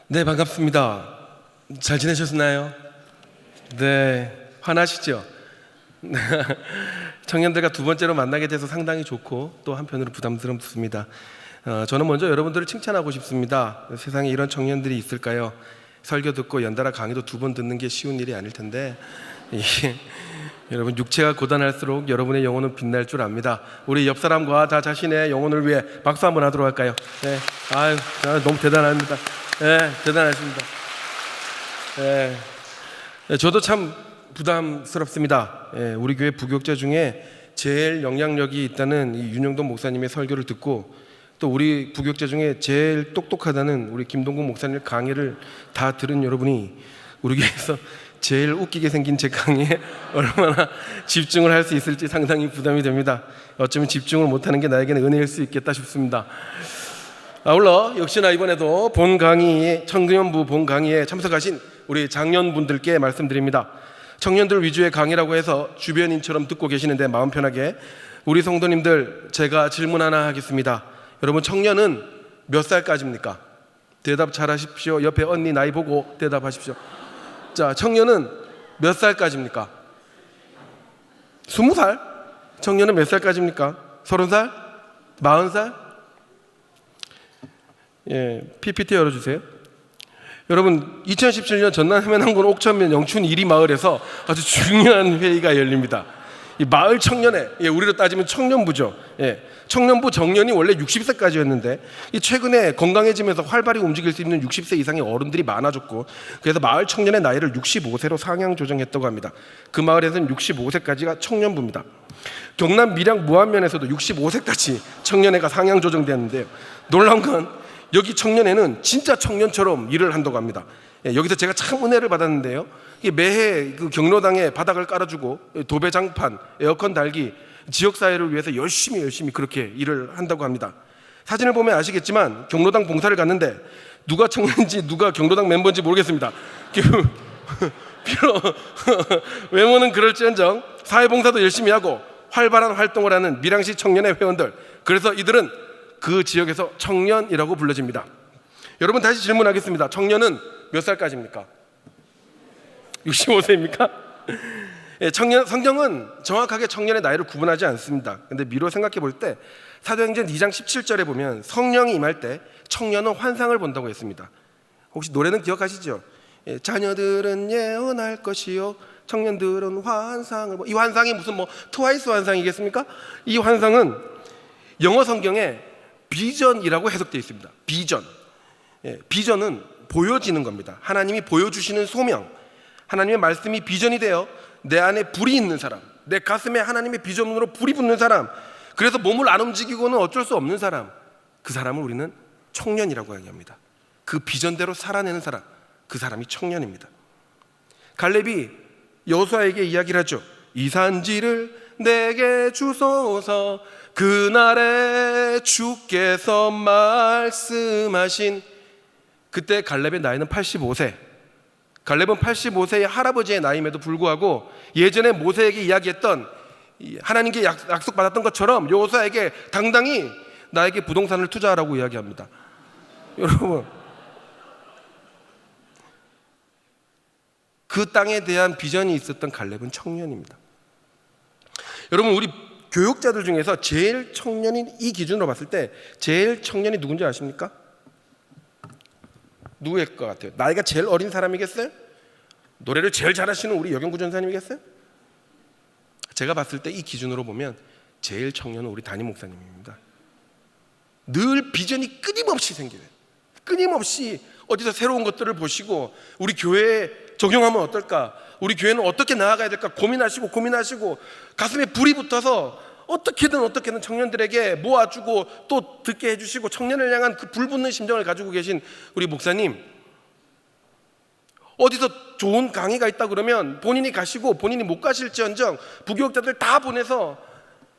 네, 반갑습니다. 잘 지내셨나요? 네, 화나시죠? 청년들과 두 번째로 만나게 돼서 상당히 좋고 또 한편으로 부담스럽습니다. 저는 먼저 여러분들을 칭찬하고 싶습니다. 세상에 이런 청년들이 있을까요? 설교 듣고 연달아 강의도 2번 듣는 게 쉬운 일이 아닐 텐데 여러분, 육체가 고단할수록 여러분의 영혼은 빛날 줄 압니다. 우리 옆 사람과 다 자신의 영혼을 위해 박수 한번 하도록 할까요? 네, 아유, 너무 대단합니다. 네, 대단하십니다. 네, 저도 참 부담스럽습니다. 우리 교회 부교육자 중에 제일 영향력이 있다는 이 윤영돈 목사님의 설교를 듣고, 또 우리 부교육자 중에 제일 똑똑하다는 우리 김동국 목사님의 강의를 다 들은 여러분이 우리 교회에서 제일 웃기게 생긴 제 강의에 얼마나 집중을 할 수 있을지 상당히 부담이 됩니다. 어쩌면 집중을 못하는 게 나에게는 은혜일 수 있겠다 싶습니다. 아울러 역시나 이번에도 본 강의, 청년부 본 강의에 참석하신 우리 장년분들께 말씀드립니다. 청년들 위주의 강의라고 해서 주변인처럼 듣고 계시는데 마음 편하게, 우리 성도님들, 제가 질문 하나 하겠습니다. 여러분, 청년은 몇 살까지입니까? 대답 잘 하십시오. 옆에 언니 나이 보고 대답하십시오. 자, 청년은 몇 살까지입니까? 20살? 청년은 몇 살까지입니까? 30살? 40살? PPT 열어주세요. 여러분, 2017년 전남 해면항군 옥천면 영춘 이리마을에서 아주 중요한 회의가 열립니다. 이 마을 청년회, 우리로 따지면 청년부죠. 청년부 정년이 원래 60세까지였는데 최근에 건강해지면서 활발히 움직일 수 있는 60세 이상의 어른들이 많아졌고, 그래서 마을 청년의 나이를 65세로 상향 조정했다고 합니다. 그 마을에서는 65세까지가 청년부입니다. 경남 밀양 무안면에서도 65세까지 청년회가 상향 조정되었는데요. 놀라운 건 여기 청년회는 진짜 청년처럼 일을 한다고 합니다. 여기서 제가 참 은혜를 받았는데요. 매해 그 경로당에 바닥을 깔아주고 도배장판, 에어컨 달기, 지역사회를 위해서 열심히 그렇게 일을 한다고 합니다. 사진을 보면 아시겠지만 경로당 봉사를 갔는데 누가 청년인지 누가 경로당 멤버인지 모르겠습니다. 비록 외모는 그럴지언정 사회봉사도 열심히 하고 활발한 활동을 하는 밀양시 청년회 회원들, 그래서 이들은 그 지역에서 청년이라고 불러집니다. 여러분, 다시 질문하겠습니다. 청년은 몇 살까지입니까? 65세입니까? 성경은 정확하게 청년의 나이를 구분하지 않습니다. 근데 미로 생각해 볼 때 사도행전 2장 17절에 보면 성령이 임할 때 청년은 환상을 본다고 했습니다. 혹시 노래는 기억하시죠? 자녀들은 예언할 것이요, 청년들은 환상을 이 환상이 무슨 트와이스 환상이겠습니까? 이 환상은 영어 성경에 비전이라고 해석되어 있습니다. 비전은 보여지는 겁니다. 하나님이 보여주시는 소명, 하나님의 말씀이 비전이 되어 내 안에 불이 있는 사람, 내 가슴에 하나님의 비전으로 불이 붙는 사람, 그래서 몸을 안 움직이고는 어쩔 수 없는 사람, 그 사람을 우리는 청년이라고 얘기합니다. 그 비전대로 살아내는 사람, 그 사람이 청년입니다. 갈렙이 여호수아에게 이야기를 하죠. 이 산지를 내게 주소서, 그날에 주께서 말씀하신. 그때 갈렙의 나이는 85세. 갈렙은 85세의 할아버지의 나이임에도 불구하고 예전에 모세에게 이야기했던, 하나님께 약속받았던 것처럼 여호수아에게 당당히 나에게 부동산을 투자하라고 이야기합니다. 여러분, 그 땅에 대한 비전이 있었던 갈렙은 청년입니다. 여러분, 우리 교육자들 중에서 제일 청년인, 이 기준으로 봤을 때 제일 청년이 누군지 아십니까? 누구일 것 같아요? 나이가 제일 어린 사람이겠어요? 노래를 제일 잘하시는 우리 여경구 전사님이겠어요? 제가 봤을 때 이 기준으로 보면 제일 청년은 우리 담임 목사님입니다. 늘 비전이 끊임없이 생기는, 끊임없이 어디서 새로운 것들을 보시고 우리 교회에 적용하면 어떨까, 우리 교회는 어떻게 나아가야 될까 고민하시고 가슴에 불이 붙어서 어떻게든 청년들에게 모아주고 또 듣게 해주시고 청년을 향한 그 불붙는 심정을 가지고 계신 우리 목사님, 어디서 좋은 강의가 있다 그러면 본인이 가시고 본인이 못 가실지언정 부교육자들 다 보내서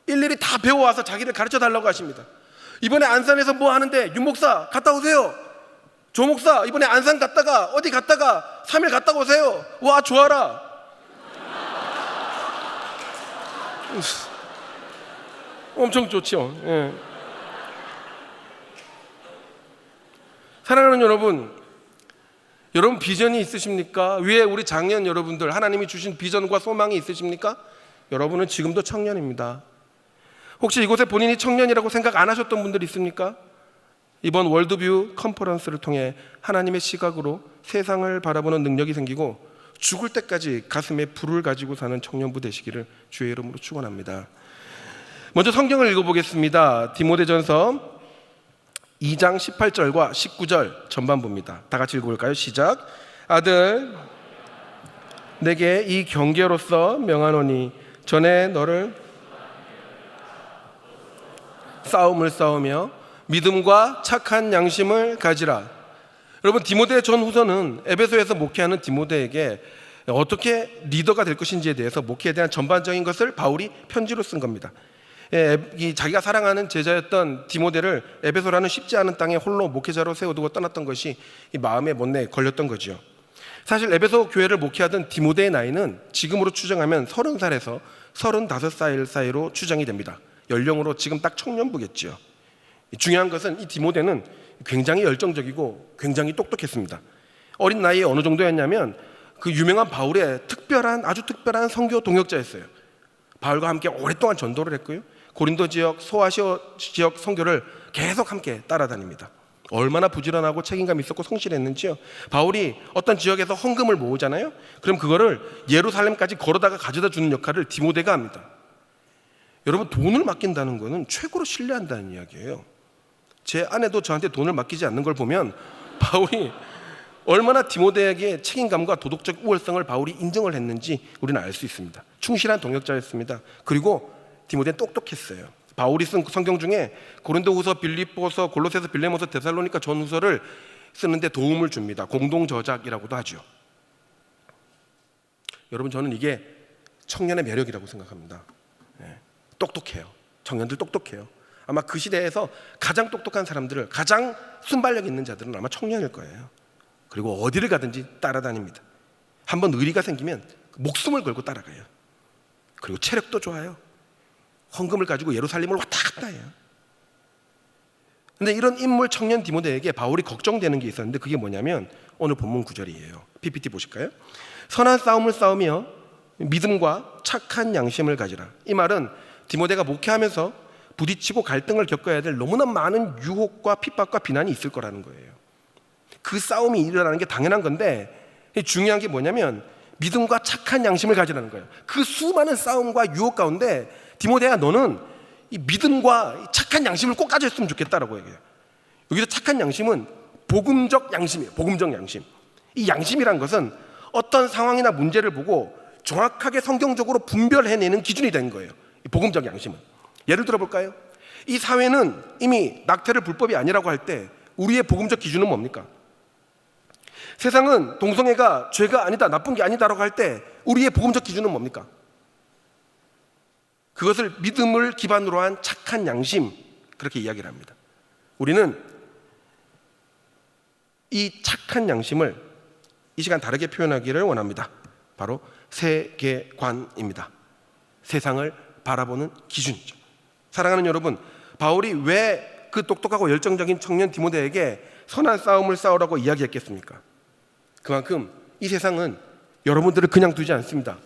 일일이 다 배워와서 자기를 가르쳐 달라고 하십니다. 이번에 안산에서 뭐 하는데 윤 목사 갔다 오세요. 조 목사 이번에 안산 갔다가 어디 갔다가 3일 갔다 오세요. 와, 좋아라. 엄청 좋죠. 사랑하는 여러분, 여러분 비전이 있으십니까? 위에 우리 장년 여러분들 하나님이 주신 비전과 소망이 있으십니까? 여러분은 지금도 청년입니다. 혹시 이곳에 본인이 청년이라고 생각 안 하셨던 분들 있습니까? 이번 월드뷰 컨퍼런스를 통해 하나님의 시각으로 세상을 바라보는 능력이 생기고 죽을 때까지 가슴에 불을 가지고 사는 청년부 되시기를 주의 이름으로 축원합니다. 먼저 성경을 읽어보겠습니다. 디모데전서 2장 18절과 19절 전반부입니다. 다 같이 읽어볼까요? 시작. 아들, 내게 이 경계로서 명하노니 전에 너를 싸움을 싸우며 믿음과 착한 양심을 가지라. 여러분, 디모데 전 후서는 에베소에서 목회하는 디모데에게 어떻게 리더가 될 것인지에 대해서 목회에 대한 전반적인 것을 바울이 편지로 쓴 겁니다. 자기가 사랑하는 제자였던 디모데를 에베소라는 쉽지 않은 땅에 홀로 목회자로 세워두고 떠났던 것이 이 마음에 못내 걸렸던 거죠. 사실 에베소 교회를 목회하던 디모데의 나이는 지금으로 추정하면 30살에서 35살 사이로 추정이 됩니다. 연령으로 지금 딱 청년부겠죠. 중요한 것은 이 디모데는 굉장히 열정적이고 굉장히 똑똑했습니다. 어린 나이에 어느 정도였냐면 그 유명한 바울의 아주 특별한 선교 동역자였어요. 바울과 함께 오랫동안 전도를 했고요. 고린도 지역, 소아시아 지역 선교를 계속 함께 따라다닙니다. 얼마나 부지런하고 책임감 있었고 성실했는지요. 바울이 어떤 지역에서 헌금을 모으잖아요. 그럼 그거를 예루살렘까지 걸어다가 가져다 주는 역할을 디모데가 합니다. 여러분, 돈을 맡긴다는 것은 최고로 신뢰한다는 이야기예요. 제 아내도 저한테 돈을 맡기지 않는 걸 보면 바울이 얼마나 디모데에게 책임감과 도덕적 우월성을 바울이 인정을 했는지 우리는 알 수 있습니다. 충실한 동역자였습니다. 그리고 디모데는 똑똑했어요. 바울이 쓴 성경 중에 고린도후서, 빌립보서, 골로새서, 빌레몬서, 데살로니가 전후서를 쓰는데 도움을 줍니다. 공동 저작이라고도 하죠. 여러분, 저는 이게 청년의 매력이라고 생각합니다. 똑똑해요. 청년들 똑똑해요. 아마 그 시대에서 가장 똑똑한 사람들을, 가장 순발력 있는 자들은 아마 청년일 거예요. 그리고 어디를 가든지 따라다닙니다. 한번 의리가 생기면 목숨을 걸고 따라가요. 그리고 체력도 좋아요. 헌금을 가지고 예루살렘을 왔다 갔다 해요. 근데 이런 인물 청년 디모데에게 바울이 걱정되는 게 있었는데 그게 뭐냐면 오늘 본문 9절이에요. PPT 보실까요? 선한 싸움을 싸우며 믿음과 착한 양심을 가지라. 이 말은 디모데가 목회하면서 부딪히고 갈등을 겪어야 될 너무나 많은 유혹과 핍박과 비난이 있을 거라는 거예요. 그 싸움이 일어나는 게 당연한 건데 중요한 게 뭐냐면 믿음과 착한 양심을 가지라는 거예요. 그 수많은 싸움과 유혹 가운데 디모데야, 너는 이 믿음과 착한 양심을 꼭 가졌으면 좋겠다라고 얘기해요. 여기서 착한 양심은 복음적 양심이에요. 복음적 양심. 이 양심이란 것은 어떤 상황이나 문제를 보고 정확하게 성경적으로 분별해내는 기준이 된 거예요. 이 복음적 양심은. 예를 들어 볼까요? 이 사회는 이미 낙태를 불법이 아니라고 할 때 우리의 복음적 기준은 뭡니까? 세상은 동성애가 죄가 아니다, 나쁜 게 아니다라고 할 때 우리의 복음적 기준은 뭡니까? 그것을 믿음을 기반으로 한 착한 양심, 그렇게 이야기를 합니다. 우리는 이 착한 양심을 이 시간 다르게 표현하기를 원합니다. 바로 세계관입니다. 세상을 바라보는 기준이죠. 사랑하는 여러분, 바울이 왜 그 똑똑하고 열정적인 청년 디모데에게 선한 싸움을 싸우라고 이야기했겠습니까? 그만큼 이 세상은 여러분들을 그냥 두지 않습니다.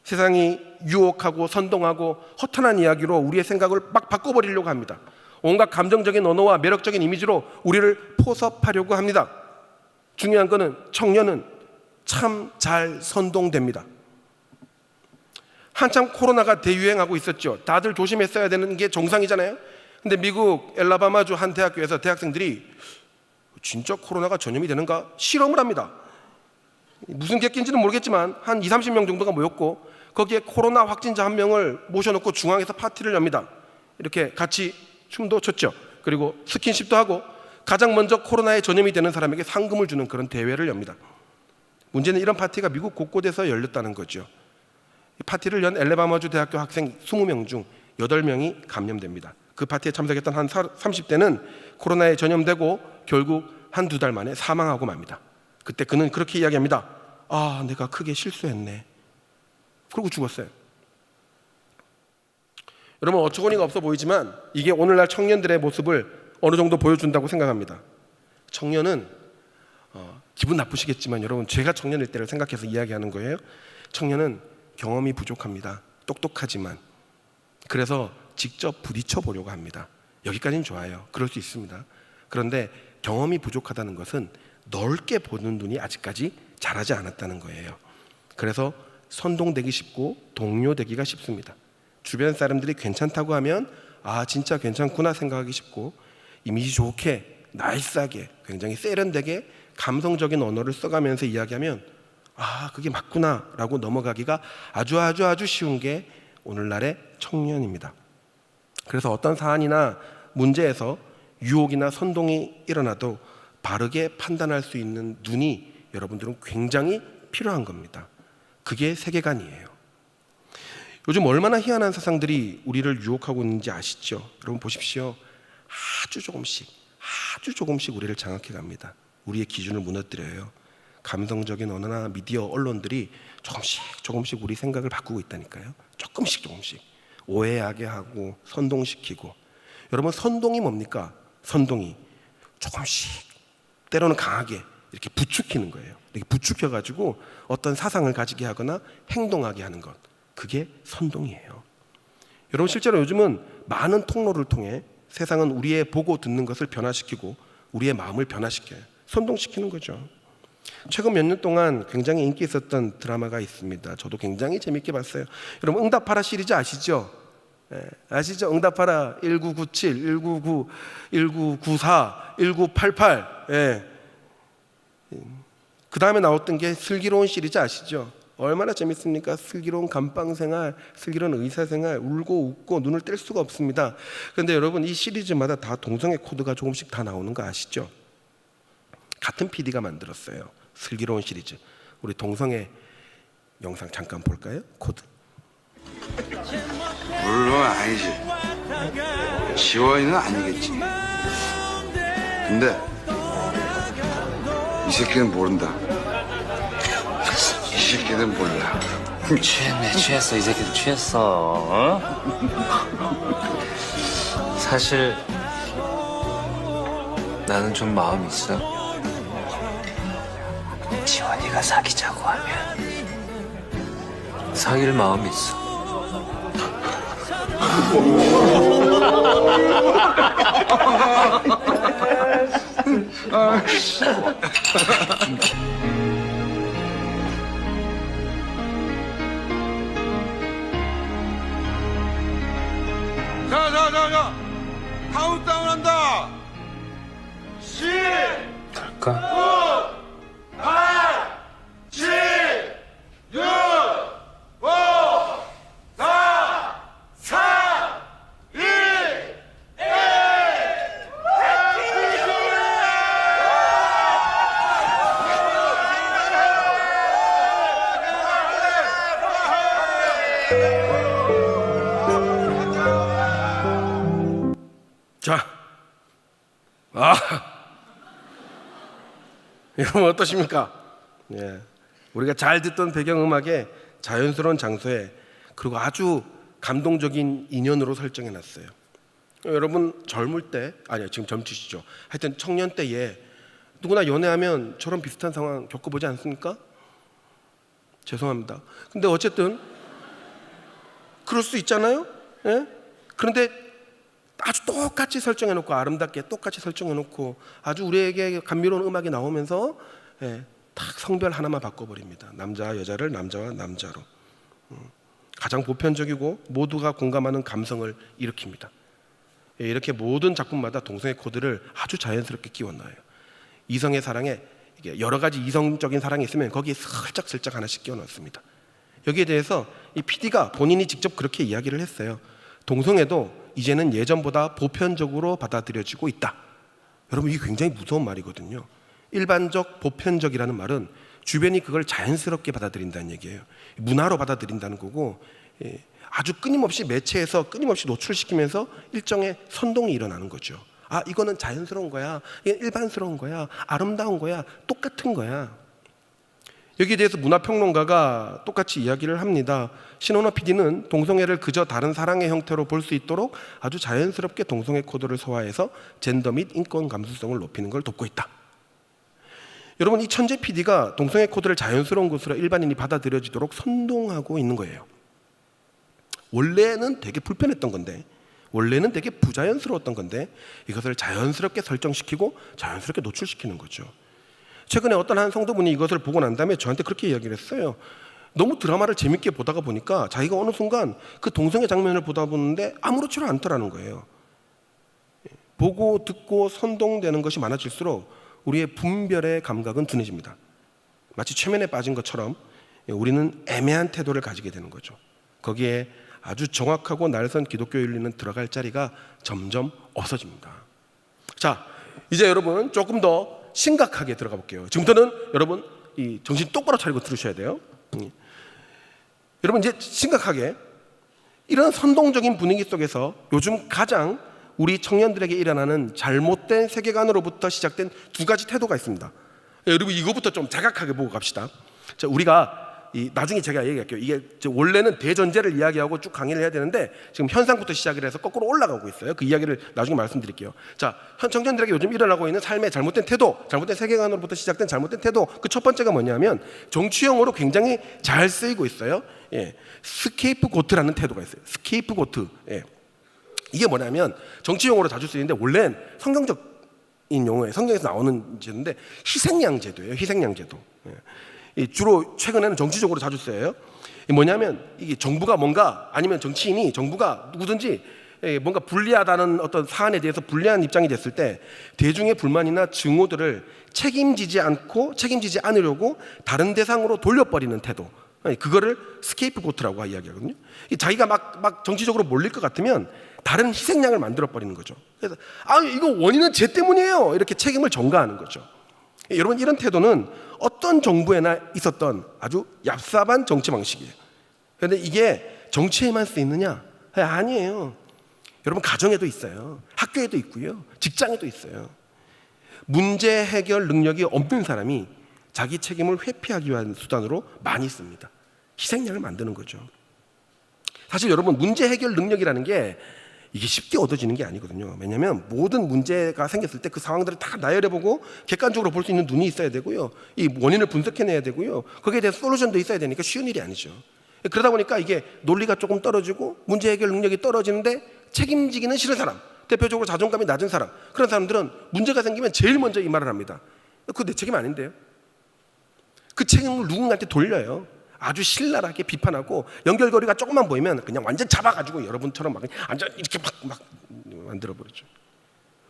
세상이 유혹하고 선동하고 허탄한 이야기로 우리의 생각을 막 바꿔버리려고 합니다. 온갖 감정적인 언어와 매력적인 이미지로 우리를 포섭하려고 합니다. 중요한 것은 청년은 참 잘 선동됩니다. 한참 코로나가 대유행하고 있었죠. 다들 조심했어야 되는 게 정상이잖아요. 근데 미국 엘라바마주 한 대학교에서 대학생들이 진짜 코로나가 전염이 되는가 실험을 합니다. 무슨 객기인지는 모르겠지만 한 20-30명 정도가 모였고 거기에 코로나 확진자 한 명을 모셔놓고 중앙에서 파티를 엽니다. 이렇게 같이 춤도 췄죠. 그리고 스킨십도 하고 가장 먼저 코로나에 전염이 되는 사람에게 상금을 주는 그런 대회를 엽니다. 문제는 이런 파티가 미국 곳곳에서 열렸다는 거죠. 이 파티를 연 엘레바마주 대학교 학생 20명 중 8명이 감염됩니다. 그 파티에 참석했던 한 30대는 코로나에 전염되고 결국 한두 달 만에 사망하고 맙니다. 그때 그는 그렇게 이야기합니다. 아, 내가 크게 실수했네. 그러고 죽었어요. 여러분, 어처구니가 없어 보이지만 이게 오늘날 청년들의 모습을 어느 정도 보여준다고 생각합니다. 청년은 기분 나쁘시겠지만 여러분, 제가 청년일 때를 생각해서 이야기하는 거예요. 청년은 경험이 부족합니다. 똑똑하지만. 그래서 직접 부딪혀 보려고 합니다. 여기까지는 좋아요. 그럴 수 있습니다. 그런데 경험이 부족하다는 것은 넓게 보는 눈이 아직까지 자라지 않았다는 거예요. 그래서 선동되기 쉽고 동료되기가 쉽습니다. 주변 사람들이 괜찮다고 하면 진짜 괜찮구나 생각하기 쉽고, 이미지 좋게 나이스하게 굉장히 세련되게 감성적인 언어를 써가면서 이야기하면 그게 맞구나 라고 넘어가기가 아주 쉬운 게 오늘날의 청년입니다. 그래서 어떤 사안이나 문제에서 유혹이나 선동이 일어나도 바르게 판단할 수 있는 눈이 여러분들은 굉장히 필요한 겁니다. 그게 세계관이에요. 요즘 얼마나 희한한 사상들이 우리를 유혹하고 있는지 아시죠? 여러분 보십시오. 아주 조금씩 우리를 장악해 갑니다. 우리의 기준을 무너뜨려요. 감성적인 언어나 미디어 언론들이 조금씩 우리 생각을 바꾸고 있다니까요. 조금씩 오해하게 하고 선동시키고. 여러분, 선동이 뭡니까? 선동이 조금씩 때로는 강하게 이렇게 부추기는 거예요. 이렇게 부추겨가지고 어떤 사상을 가지게 하거나 행동하게 하는 것, 그게 선동이에요. 여러분, 실제로 요즘은 많은 통로를 통해 세상은 우리의 보고 듣는 것을 변화시키고 우리의 마음을 변화시켜요. 선동시키는 거죠. 최근 몇 년 동안 굉장히 인기 있었던 드라마가 있습니다. 저도 굉장히 재밌게 봤어요. 여러분, 응답하라 시리즈 아시죠? 아시죠? 응답하라 1997, 199, 1994, 1988. 그 다음에 나왔던 게 슬기로운 시리즈 아시죠? 얼마나 재밌습니까? 슬기로운 감방생활, 슬기로운 의사생활, 울고 웃고 눈을 뗄 수가 없습니다. 그런데 여러분, 이 시리즈마다 다 동성애 코드가 조금씩 다 나오는 거 아시죠? 같은 PD가 만들었어요. 슬기로운 시리즈. 우리 동성애 영상 잠깐 볼까요? 코드. 물론 아니지. 지원이는 아니겠지. 근데 이 새끼는 모른다. 이 새끼는 몰라. 취했어. 이 새끼도 취했어. 사실 나는 좀 마음이 있어. 지원이가 사귀자고 하면 사귈 마음이 있어. 자. 카운트다운 한다. 10, 갈까? 9, 8, 7, 6, 5, 4, 3, 2, 1. 자, 여러분 어떠십니까? 우리가 잘 듣던 배경음악에 자연스러운 장소에, 그리고 아주 감동적인 인연으로 설정해놨어요. 여러분 젊을 때, 지금 젊으시죠? 하여튼 청년 때에 누구나 연애하면 저런 비슷한 상황 겪어보지 않습니까? 죄송합니다. 근데 어쨌든 그럴 수 있잖아요. 그런데 아주 똑같이 설정해놓고, 아름답게 똑같이 설정해놓고 아주 우리에게 감미로운 음악이 나오면서 딱 성별 하나만 바꿔버립니다. 남자와 여자를 남자와 남자로. 가장 보편적이고 모두가 공감하는 감성을 일으킵니다. 이렇게 모든 작품마다 동성애 코드를 아주 자연스럽게 끼워넣어요. 이성의 사랑에 여러 가지 이성적인 사랑이 있으면 거기에 슬쩍 하나씩 끼워넣습니다. 여기에 대해서 이 PD가 본인이 직접 그렇게 이야기를 했어요. 동성애도 이제는 예전보다 보편적으로 받아들여지고 있다. 여러분, 이게 굉장히 무서운 말이거든요. 일반적, 보편적이라는 말은 주변이 그걸 자연스럽게 받아들인다는 얘기예요. 문화로 받아들인다는 거고, 아주 끊임없이 매체에서 끊임없이 노출시키면서 일정의 선동이 일어나는 거죠. 이거는 자연스러운 거야, 이건 일반스러운 거야, 아름다운 거야, 똑같은 거야. 여기에 대해서 문화평론가가 똑같이 이야기를 합니다. 신원호 PD는 동성애를 그저 다른 사랑의 형태로 볼 수 있도록 아주 자연스럽게 동성애 코드를 소화해서 젠더 및 인권 감수성을 높이는 걸 돕고 있다. 여러분, 이 천재 PD가 동성애 코드를 자연스러운 것으로 일반인이 받아들여지도록 선동하고 있는 거예요. 원래는 되게 불편했던 건데, 원래는 되게 부자연스러웠던 건데, 이것을 자연스럽게 설정시키고 자연스럽게 노출시키는 거죠. 최근에 어떤 한 성도분이 이것을 보고 난 다음에 저한테 그렇게 이야기를 했어요. 너무 드라마를 재밌게 보다가 보니까 자기가 어느 순간 그 동성애 장면을 보다 보는데 아무렇지도 않더라는 거예요. 보고 듣고 선동되는 것이 많아질수록 우리의 분별의 감각은 둔해집니다. 마치 최면에 빠진 것처럼 우리는 애매한 태도를 가지게 되는 거죠. 거기에 아주 정확하고 날선 기독교 윤리는 들어갈 자리가 점점 없어집니다. 자, 이제 여러분 조금 더 심각하게 들어가 볼게요. 지금부터는 여러분 이 정신 똑바로 차리고 들으셔야 돼요. 여러분, 이제 심각하게 이런 선동적인 분위기 속에서 요즘 가장 우리 청년들에게 일어나는 잘못된 세계관으로부터 시작된 두 가지 태도가 있습니다. 여러분, 이거부터 좀 자각하게 보고 갑시다. 자, 우리가 나중에 제가 얘기할게요. 이게 원래는 대전제를 이야기하고 쭉 강의를 해야 되는데 지금 현상부터 시작을 해서 거꾸로 올라가고 있어요. 그 이야기를 나중에 말씀드릴게요. 자, 현 청년들에게 요즘 일어나고 있는 삶의 잘못된 태도, 잘못된 세계관으로부터 시작된 잘못된 태도, 그 첫 번째가 뭐냐면 정치용어로 굉장히 잘 쓰이고 있어요. 스케이프고트라는 태도가 있어요. 스케이프고트. 이게 뭐냐면 정치용어로 자주 쓰이는데 원래는 성경적인 용어예요. 성경에서 나오는 제도인데 희생양제도예요. 희생양제도. 주로 최근에는 정치적으로 자주 쓰여요. 뭐냐면 이게 정부가 뭔가, 아니면 정치인이, 정부가 누구든지 뭔가 불리하다는 어떤 사안에 대해서 불리한 입장이 됐을 때 대중의 불만이나 증오들을 책임지지 않으려고 다른 대상으로 돌려버리는 태도, 그거를 스케이프고트라고 이야기하거든요. 자기가 막 정치적으로 몰릴 것 같으면 다른 희생양을 만들어 버리는 거죠. 그래서 이거 원인은 쟤 때문이에요, 이렇게 책임을 전가하는 거죠. 여러분, 이런 태도는 어떤 정부에나 있었던 아주 얍삽한 정치 방식이에요. 그런데 이게 정치에만 쓰이느냐? 아니에요. 여러분, 가정에도 있어요. 학교에도 있고요. 직장에도 있어요. 문제 해결 능력이 없는 사람이 자기 책임을 회피하기 위한 수단으로 많이 씁니다. 희생양을 만드는 거죠. 사실 여러분, 문제 해결 능력이라는 게 이게 쉽게 얻어지는 게 아니거든요. 왜냐하면 모든 문제가 생겼을 때 그 상황들을 다 나열해보고 객관적으로 볼 수 있는 눈이 있어야 되고요. 이 원인을 분석해내야 되고요. 거기에 대해서 솔루션도 있어야 되니까 쉬운 일이 아니죠. 그러다 보니까 이게 논리가 조금 떨어지고 문제 해결 능력이 떨어지는데 책임지기는 싫은 사람, 대표적으로 자존감이 낮은 사람, 그런 사람들은 문제가 생기면 제일 먼저 이 말을 합니다. 그거 내 책임 아닌데요? 그 책임을 누군가한테 돌려요. 아주 신랄하게 비판하고 연결고리가 조금만 보이면 그냥 완전 잡아가지고 여러분처럼 막 완전 이렇게 막 만들어버리죠.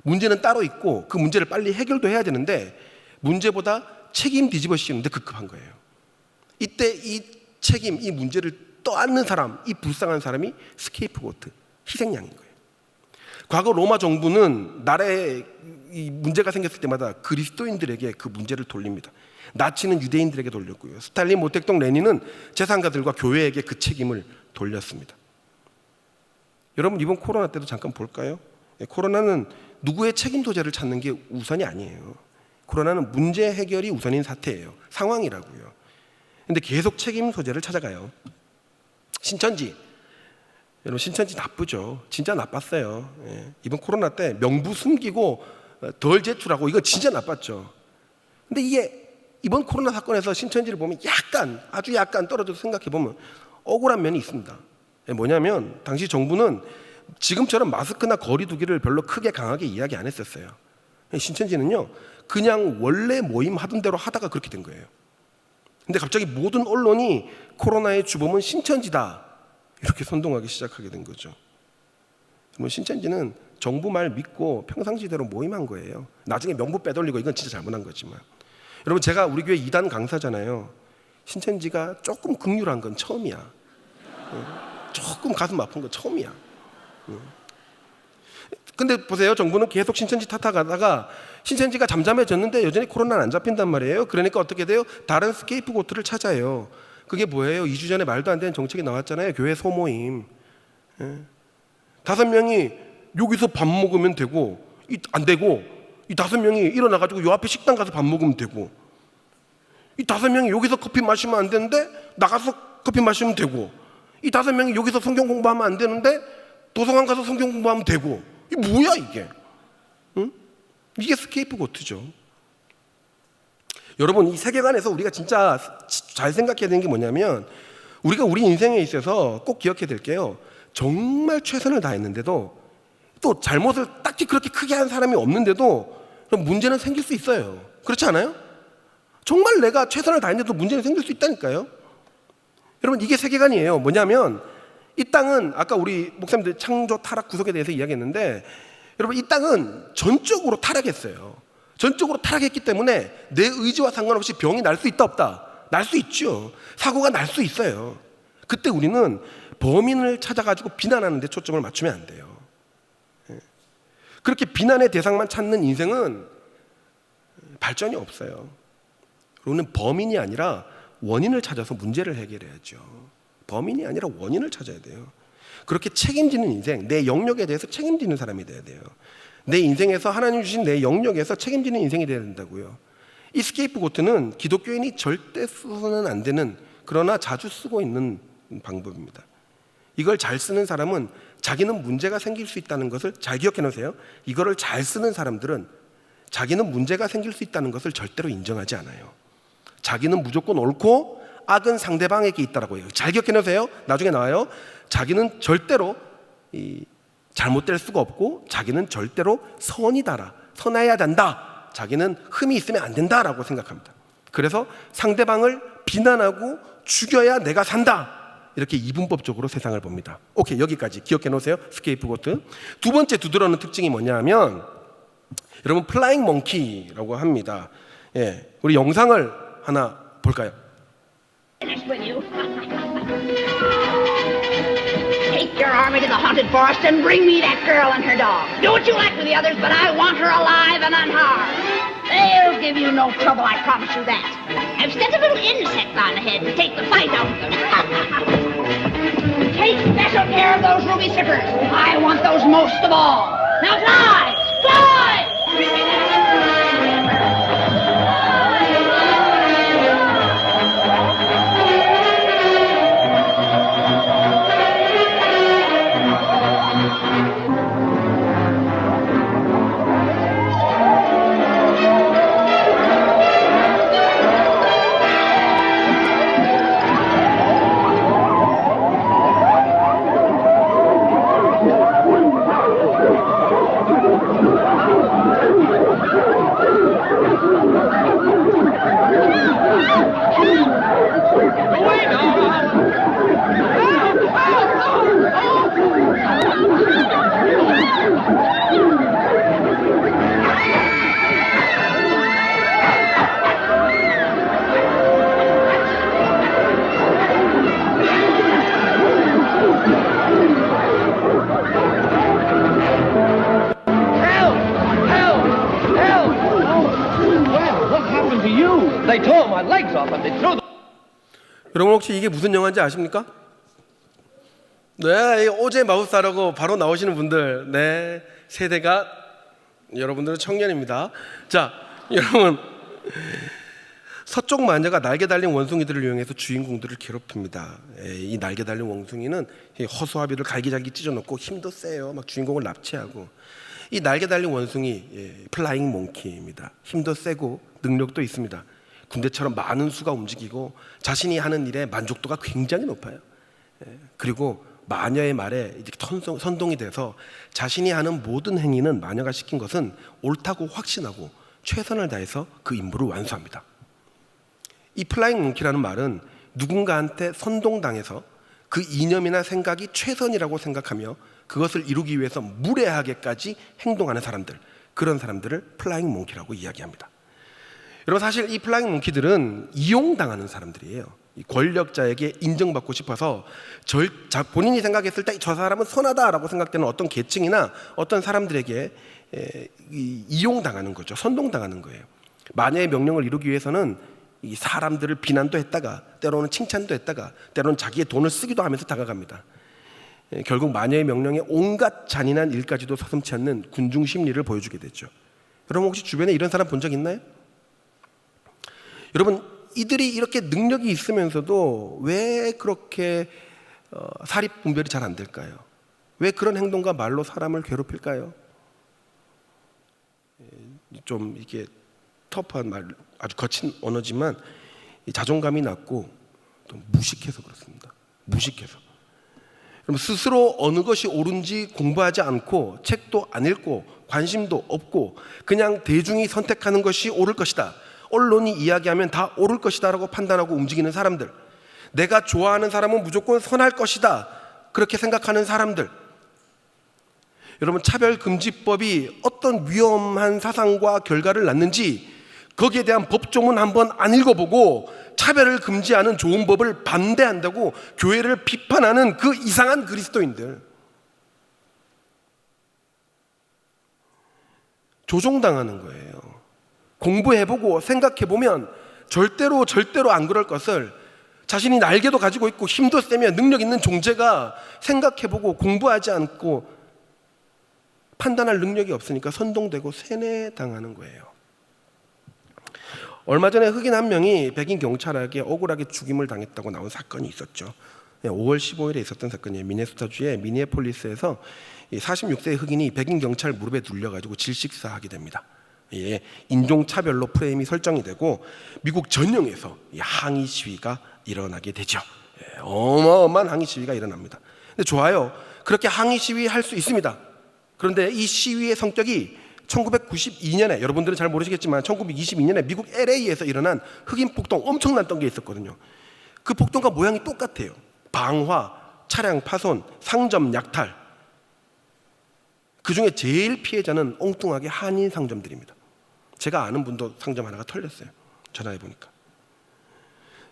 문제는 따로 있고 그 문제를 빨리 해결도 해야 되는데 문제보다 책임 뒤집어 씌우는데 급급한 거예요. 이때 이 책임, 이 문제를 떠안는 사람, 이 불쌍한 사람이 스케이프고트, 희생양인 거예요. 과거 로마 정부는 나라에 이 문제가 생겼을 때마다 그리스도인들에게 그 문제를 돌립니다. 나치는 유대인들에게 돌렸고요. 스탈린, 모택동, 레닌은 재산가들과 교회에게 그 책임을 돌렸습니다. 여러분, 이번 코로나 때도 잠깐 볼까요? 코로나는 누구의 책임 소재를 찾는 게 우선이 아니에요. 코로나는 문제 해결이 우선인 사태예요. 상황이라고요. 근데 계속 책임 소재를 찾아가요. 신천지, 여러분, 신천지 나쁘죠. 진짜 나빴어요. 이번 코로나 때 명부 숨기고 덜 제출하고 이거 진짜 나빴죠. 근데 이게 이번 코로나 사건에서 신천지를 보면 아주 약간 떨어져서 생각해보면 억울한 면이 있습니다. 뭐냐면 당시 정부는 지금처럼 마스크나 거리 두기를 별로 크게 강하게 이야기 안 했었어요. 신천지는요, 그냥 원래 모임 하던 대로 하다가 그렇게 된 거예요. 근데 갑자기 모든 언론이 코로나의 주범은 신천지다, 이렇게 선동하기 시작하게 된 거죠. 신천지는 정부 말 믿고 평상시대로 모임한 거예요. 나중에 명부 빼돌리고 이건 진짜 잘못한 거지만, 여러분, 제가 우리 교회 2단 강사잖아요. 신천지가 조금 극률한 건 처음이야. 조금 가슴 아픈 건 처음이야. 근데 보세요, 정부는 계속 신천지 탓하다가 신천지가 잠잠해졌는데 여전히 코로나는 안 잡힌단 말이에요. 그러니까 어떻게 돼요? 다른 스케이프고트를 찾아요. 그게 뭐예요? 2주 전에 말도 안 되는 정책이 나왔잖아요. 교회 소모임. 5명이 여기서 밥 먹으면 되고, 안 되고, 이 5명이 일어나가지고 요 앞에 식당 가서 밥 먹으면 되고, 이 5명이 여기서 커피 마시면 안 되는데 나가서 커피 마시면 되고, 이 5명이 여기서 성경 공부하면 안 되는데 도서관 가서 성경 공부하면 되고, 이게 뭐야 이게? 응? 이게 스케이프고트죠. 여러분, 이 세계관에서 우리가 진짜 잘 생각해야 되는 게 뭐냐면, 우리가 우리 인생에 있어서 꼭 기억해야 될 게요, 정말 최선을 다했는데도, 또 잘못을 딱히 그렇게 크게 한 사람이 없는데도 문제는 생길 수 있어요. 그렇지 않아요? 정말 내가 최선을 다했는데도 문제는 생길 수 있다니까요. 여러분, 이게 세계관이에요. 뭐냐면 이 땅은, 아까 우리 목사님들 창조 타락 구속에 대해서 이야기했는데, 여러분, 이 땅은 전적으로 타락했어요. 전적으로 타락했기 때문에 내 의지와 상관없이 병이 날 수 있다 없다? 날 수 있죠. 사고가 날 수 있어요. 그때 우리는 범인을 찾아가지고 비난하는 데 초점을 맞추면 안 돼요. 그렇게 비난의 대상만 찾는 인생은 발전이 없어요. 우리는 범인이 아니라 원인을 찾아서 문제를 해결해야죠. 범인이 아니라 원인을 찾아야 돼요. 그렇게 책임지는 인생, 내 영역에 대해서 책임지는 사람이 돼야 돼요. 내 인생에서 하나님 주신 내 영역에서 책임지는 인생이 돼야 된다고요. 이 스케이프고트는 기독교인이 절대 쓰서는 안 되는, 그러나 자주 쓰고 있는 방법입니다. 이걸 잘 쓰는 사람은 자기는 문제가 생길 수 있다는 것을 잘 기억해 놓으세요. 이거를 잘 쓰는 사람들은 자기는 문제가 생길 수 있다는 것을 절대로 인정하지 않아요. 자기는 무조건 옳고 악은 상대방에게 있다라고 해요. 잘 기억해 놓으세요. 나중에 나와요. 자기는 절대로 잘못될 수가 없고, 자기는 절대로 선이다라, 선해야 된다, 자기는 흠이 있으면 안 된다라고 생각합니다. 그래서 상대방을 비난하고 죽여야 내가 산다, 이렇게 이분법적으로 세상을 봅니다. 오케이, 여기까지 기억해 놓으세요. 스케이프고트. 두 번째 두드러는 특징이 뭐냐면, 여러분, 플라잉 몽키라고 합니다. 예, 우리 영상을 하나 볼까요? Finish with you. Take your army to the haunted forest and bring me that girl and her dog. Do what you like with the others, but I want her alive and unharmed. They'll give you no trouble, I promise you that. I've sent a little insect on ahead to take the fight out of them. Take special care of those ruby zippers. I want those most of all. Now fly! Fly! They tore my legs off and they threw them. 여러분, 혹시 이게 무슨 영화인지 아십니까? 네, 오제 마우스라고 바로 나오시는 분들, 네, 세대가 여러분들은 청년입니다. 자, 여러분, 서쪽 마녀가 날개 달린 원숭이들을 이용해서 주인공들을 괴롭힙니다. 이 날개 달린 원숭이는 허수아비를 갈기갈기 찢어놓고 힘도 세요. 막 주인공을 납치하고. 이 날개 달린 원숭이, 플라잉 몽키입니다. 힘도 세고 능력도 있습니다. 군대처럼 많은 수가 움직이고 자신이 하는 일에 만족도가 굉장히 높아요. 그리고 마녀의 말에 이제 선동이 돼서 자신이 하는 모든 행위는, 마녀가 시킨 것은 옳다고 확신하고 최선을 다해서 그 임무를 완수합니다. 이 플라잉 몽키라는 말은 누군가한테 선동당해서 그 이념이나 생각이 최선이라고 생각하며 그것을 이루기 위해서 무례하게까지 행동하는 사람들, 그런 사람들을 플라잉 몽키라고 이야기합니다. 여러분, 사실 이 플라잉 몽키들은 이용당하는 사람들이에요. 이 권력자에게 인정받고 싶어서 본인이 생각했을 때 저 사람은 선하다라고 생각되는 어떤 계층이나 어떤 사람들에게 이용당하는 거죠. 선동당하는 거예요. 마녀의 명령을 이루기 위해서는 이 사람들을 비난도 했다가, 때로는 칭찬도 했다가, 때로는 자기의 돈을 쓰기도 하면서 다가갑니다. 결국 마녀의 명령에 온갖 잔인한 일까지도 서슴지 않는 군중 심리를 보여주게 되죠. 여러분, 혹시 주변에 이런 사람 본 적 있나요? 여러분, 이들이 이렇게 능력이 있으면서도 왜 그렇게 사립 분별이 잘 안 될까요? 왜 그런 행동과 말로 사람을 괴롭힐까요? 좀 이게 터프한 말, 아주 거친 언어지만 이 자존감이 낮고 또 무식해서 그렇습니다. 무식해서. 그럼 스스로 어느 것이 옳은지 공부하지 않고 책도 안 읽고 관심도 없고 그냥 대중이 선택하는 것이 옳을 것이다, 언론이 이야기하면 다 옳을 것이다 라고 판단하고 움직이는 사람들, 내가 좋아하는 사람은 무조건 선할 것이다 그렇게 생각하는 사람들. 여러분, 차별금지법이 어떤 위험한 사상과 결과를 낳는지 거기에 대한 법조문 한번 안 읽어보고 차별을 금지하는 좋은 법을 반대한다고 교회를 비판하는 그 이상한 그리스도인들, 조종당하는 거예요. 공부해보고 생각해보면 절대로 안 그럴 것을 자신이 날개도 가지고 있고 힘도 세며 능력 있는 존재가 생각해보고 공부하지 않고 판단할 능력이 없으니까 선동되고 세뇌당하는 거예요. 얼마 전에 흑인 한 명이 백인 경찰에게 억울하게 죽임을 당했다고 나온 사건이 있었죠. 5월 15일에 있었던 사건이에요. 미네소타주의 미니애폴리스에서 46세 흑인이 백인 경찰 무릎에 눌려가지고 질식사하게 됩니다. 예, 인종차별로 프레임이 설정이 되고 미국 전역에서 항의 시위가 일어나게 되죠. 예, 어마어마한 항의 시위가 일어납니다. 근데 좋아요, 그렇게 항의 시위 할 수 있습니다. 그런데 이 시위의 성격이 1992년에, 여러분들은 잘 모르시겠지만 1922년에 미국 LA에서 일어난 흑인 폭동, 엄청났던 게 있었거든요. 그 폭동과 모양이 똑같아요. 방화, 차량 파손, 상점 약탈. 그 중에 제일 피해자는 엉뚱하게 한인 상점들입니다. 제가 아는 분도 상점 하나가 털렸어요. 전화해 보니까.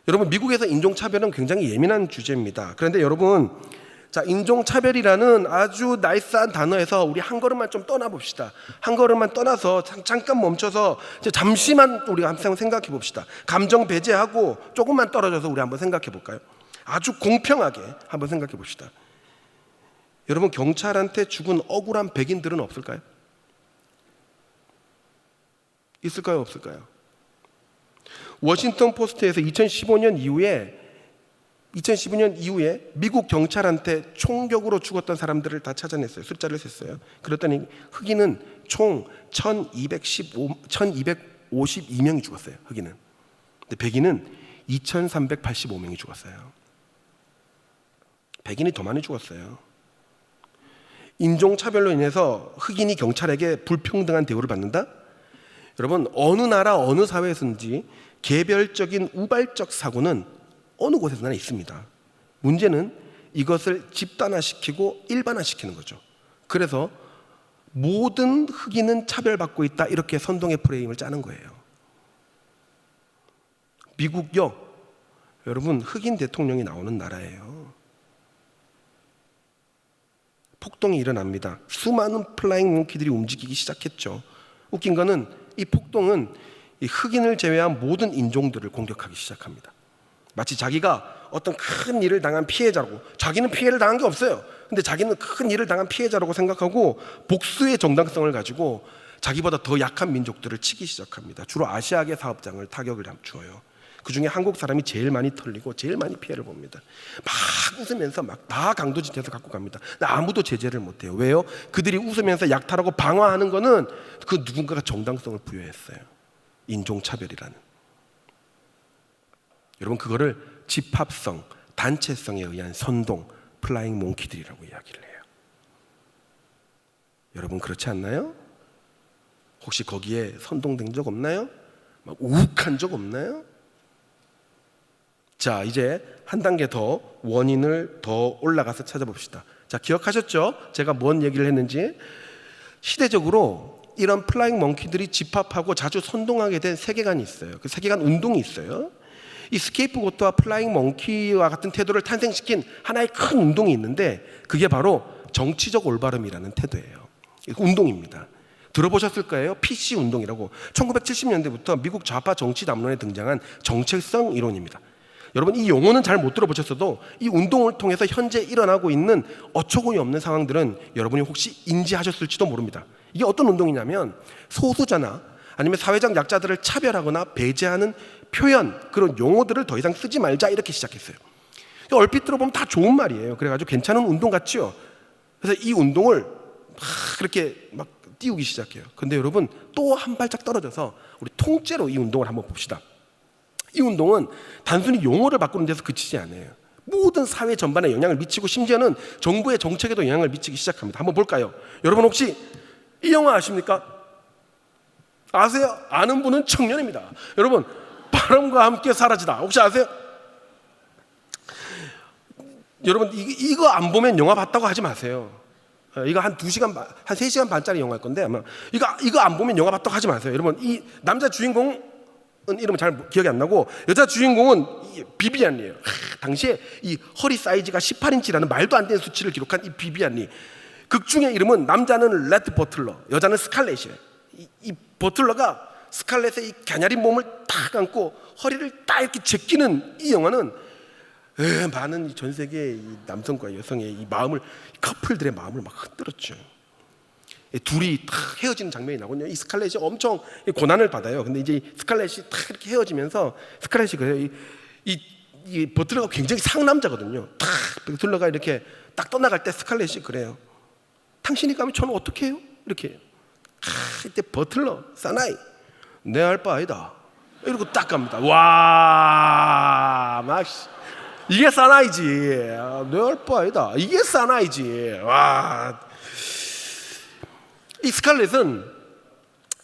여러분, 미국에서 인종차별은 굉장히 예민한 주제입니다. 그런데 여러분, 자, 인종차별이라는 아주 나이스한 단어에서 우리 한 걸음만 좀 떠나봅시다. 한 걸음만 떠나서 잠깐 멈춰서 잠시만 우리가 한번 생각해 봅시다. 감정 배제하고 조금만 떨어져서 우리 한번 생각해 볼까요? 아주 공평하게 한번 생각해 봅시다. 여러분, 경찰한테 죽은 억울한 백인들은 없을까요? 있을까요? 없을까요? 워싱턴 포스트에서 2015년 이후에 미국 경찰한테 총격으로 죽었던 사람들을 다 찾아냈어요. 숫자를 셌어요. 그랬더니 흑인은 총 1252명이 죽었어요. 흑인은. 근데 백인은 2385명이 죽었어요. 백인이 더 많이 죽었어요. 인종차별로 인해서 흑인이 경찰에게 불평등한 대우를 받는다? 여러분, 어느 나라 어느 사회에서든지 개별적인 우발적 사고는 어느 곳에서나 있습니다. 문제는 이것을 집단화시키고 일반화시키는 거죠. 그래서 모든 흑인은 차별받고 있다, 이렇게 선동의 프레임을 짜는 거예요. 미국요, 여러분, 흑인 대통령이 나오는 나라예요. 폭동이 일어납니다. 수많은 플라잉 몽키들이 움직이기 시작했죠. 웃긴 거는 이 폭동은 이 흑인을 제외한 모든 인종들을 공격하기 시작합니다. 마치 자기가 어떤 큰 일을 당한 피해자라고, 자기는 피해를 당한 게 없어요. 근데 자기는 큰 일을 당한 피해자라고 생각하고 복수의 정당성을 가지고 자기보다 더 약한 민족들을 치기 시작합니다. 주로 아시아계 사업장을 타격을 주어요. 그중에 한국 사람이 제일 많이 털리고 제일 많이 피해를 봅니다. 막 웃으면서 막 다 강도짓해서 갖고 갑니다. 아무도 제재를 못해요. 왜요? 그들이 웃으면서 약탈하고 방어하는 거는 그 누군가가 정당성을 부여했어요. 인종차별이라는. 여러분, 그거를 집합성, 단체성에 의한 선동, 플라잉 몽키들이라고 이야기를 해요. 여러분, 그렇지 않나요? 혹시 거기에 선동된 적 없나요? 막 우욱한 적 없나요? 자, 이제 한 단계 더 원인을 더 올라가서 찾아봅시다. 자, 기억하셨죠? 제가 뭔 얘기를 했는지. 시대적으로 이런 플라잉 몽키들이 집합하고 자주 선동하게 된 세계관이 있어요. 그 세계관 운동이 있어요. 이 스케이프고트와 플라잉 몽키와 같은 태도를 탄생시킨 하나의 큰 운동이 있는데 그게 바로 정치적 올바름이라는 태도예요. 운동입니다. 들어보셨을 거예요. PC 운동이라고. 1970년대부터 미국 좌파 정치 담론에 등장한 정체성 이론입니다. 여러분, 이 용어는 잘 못 들어보셨어도 이 운동을 통해서 현재 일어나고 있는 어처구니 없는 상황들은 여러분이 혹시 인지하셨을지도 모릅니다. 이게 어떤 운동이냐면 소수자나 아니면 사회적 약자들을 차별하거나 배제하는 표현, 그런 용어들을 더 이상 쓰지 말자, 이렇게 시작했어요. 얼핏 들어보면 다 좋은 말이에요. 그래가지고 괜찮은 운동 같죠. 그래서 이 운동을 막 그렇게 막 띄우기 시작해요. 근데 여러분 또 한 발짝 떨어져서 우리 통째로 이 운동을 한번 봅시다. 이 운동은 단순히 용어를 바꾸는 데서 그치지 않아요. 모든 사회 전반에 영향을 미치고 심지어는 정부의 정책에도 영향을 미치기 시작합니다. 한번 볼까요? 여러분 혹시 이 영화 아십니까? 아세요? 아는 분은 청년입니다. 여러분 바람과 함께 사라지다 혹시 아세요? 여러분 이거 안 보면 영화 봤다고 하지 마세요. 이거 한 2시간 반, 한 3시간 반짜리 영화일 건데 아마 이거 안 보면 영화 봤다고 하지 마세요. 여러분 이 남자 주인공은 이름은 잘 기억이 안 나고 여자 주인공은 비비안 리예요. 당시에 이 허리 사이즈가 18인치라는 말도 안 되는 수치를 기록한 이 비비안 리. 극 중의 이름은 남자는 레드 버틀러, 여자는 스칼렛이에요. 이 버틀러가 스칼렛의 이 가녀린 몸을 딱 안고 허리를 딱 이렇게 제끼는 이 영화는 많은 전 세계의 이 남성과 여성의 이 마음을, 커플들의 마음을 막 흔들었죠. 둘이 딱 헤어지는 장면이 나거든요. 이 스칼렛이 엄청 고난을 받아요. 근데 이제 스칼렛이 딱 이렇게 헤어지면서 스칼렛이 그래요. 이 버틀러가 굉장히 상남자거든요. 딱 버틀러가 이렇게 딱 떠나갈 때 스칼렛이 그래요. 당신이 가면 저는 어떻게 해요? 이렇게 해요. 이때 버틀러 사나이 내 할 바 아니다 이러고 딱 갑니다. 와, 막 이게 사나이지. 내 할 바 아니다. 이게 사나이지. 와. 이 스칼렛은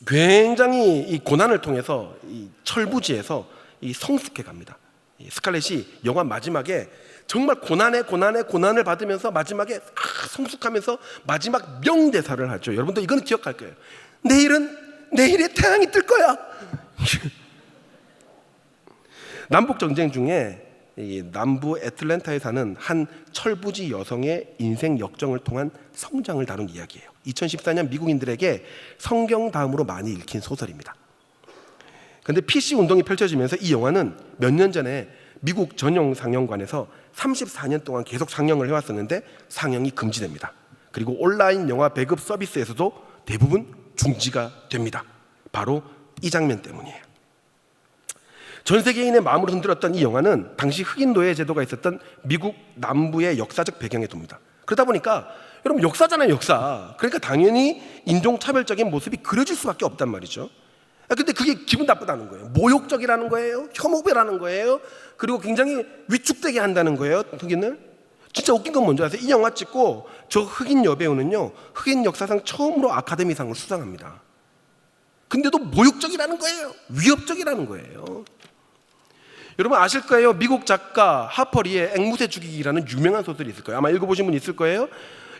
굉장히 이 고난을 통해서 이 철부지에서 이 성숙해 갑니다. 이 스칼렛이 영화 마지막에 정말 고난을 받으면서 마지막에 성숙하면서 마지막 명대사를 하죠. 여러분들 이거는 기억할 거예요. 내일에 태양이 뜰 거야. 남북 전쟁 중에 이 남부 애틀랜타에 사는 한 철부지 여성의 인생 역정을 통한 성장을 다룬 이야기예요. 2014년 미국인들에게 성경 다음으로 많이 읽힌 소설입니다. 그런데 PC 운동이 펼쳐지면서 이 영화는 몇 년 전에 미국 전용 상영관에서 34년 동안 계속 상영을 해왔었는데 상영이 금지됩니다. 그리고 온라인 영화 배급 서비스에서도 대부분 중지가 됩니다. 바로 이 장면 때문이에요. 전 세계인의 마음을 흔들었던 이 영화는 당시 흑인 노예 제도가 있었던 미국 남부의 역사적 배경에 둡니다. 그러다 보니까 여러분 역사잖아요, 역사. 그러니까 당연히 인종차별적인 모습이 그려질 수밖에 없단 말이죠. 근데 그게 기분 나쁘다는 거예요. 모욕적이라는 거예요. 혐오배라는 거예요. 그리고 굉장히 위축되게 한다는 거예요, 흑인을. 진짜 웃긴 건 뭔지 아세요? 이 영화 찍고 저 흑인 여배우는요, 흑인 역사상 처음으로 아카데미상을 수상합니다. 근데도 모욕적이라는 거예요. 위협적이라는 거예요. 여러분 아실 거예요. 미국 작가 하퍼리의 앵무새 죽이기라는 유명한 소설이 있을 거예요. 아마 읽어보신 분 있을 거예요.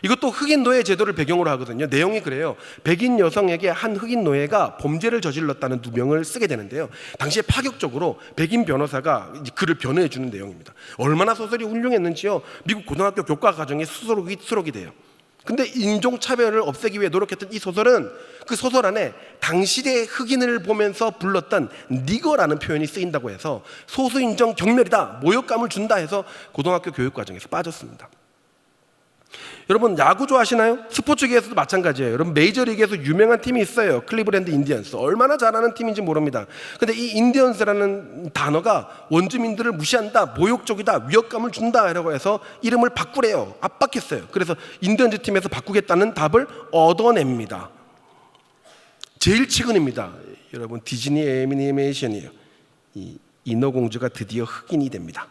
이것도 흑인 노예 제도를 배경으로 하거든요. 내용이 그래요. 백인 여성에게 한 흑인 노예가 범죄를 저질렀다는 누명을 쓰게 되는데요. 당시에 파격적으로 백인 변호사가 그를 변호해 주는 내용입니다. 얼마나 소설이 훌륭했는지요. 미국 고등학교 교과 과정에 수록이 돼요. 근데 인종차별을 없애기 위해 노력했던 이 소설은 그 소설 안에 당시의 흑인을 보면서 불렀던 니거라는 표현이 쓰인다고 해서 소수인종 경멸이다, 모욕감을 준다 해서 고등학교 교육과정에서 빠졌습니다. 여러분 야구 좋아하시나요? 스포츠계에서도 마찬가지예요. 여러분 메이저리그에서 유명한 팀이 있어요. 클리브랜드 인디언스. 얼마나 잘하는 팀인지 모릅니다. 근데 이 인디언스라는 단어가 원주민들을 무시한다, 모욕적이다, 위협감을 준다 라고 해서 이름을 바꾸래요. 압박했어요. 그래서 인디언스 팀에서 바꾸겠다는 답을 얻어냅니다. 제일 최근입니다. 여러분 디즈니 애니메이션이에요. 이 인어공주가 드디어 흑인이 됩니다.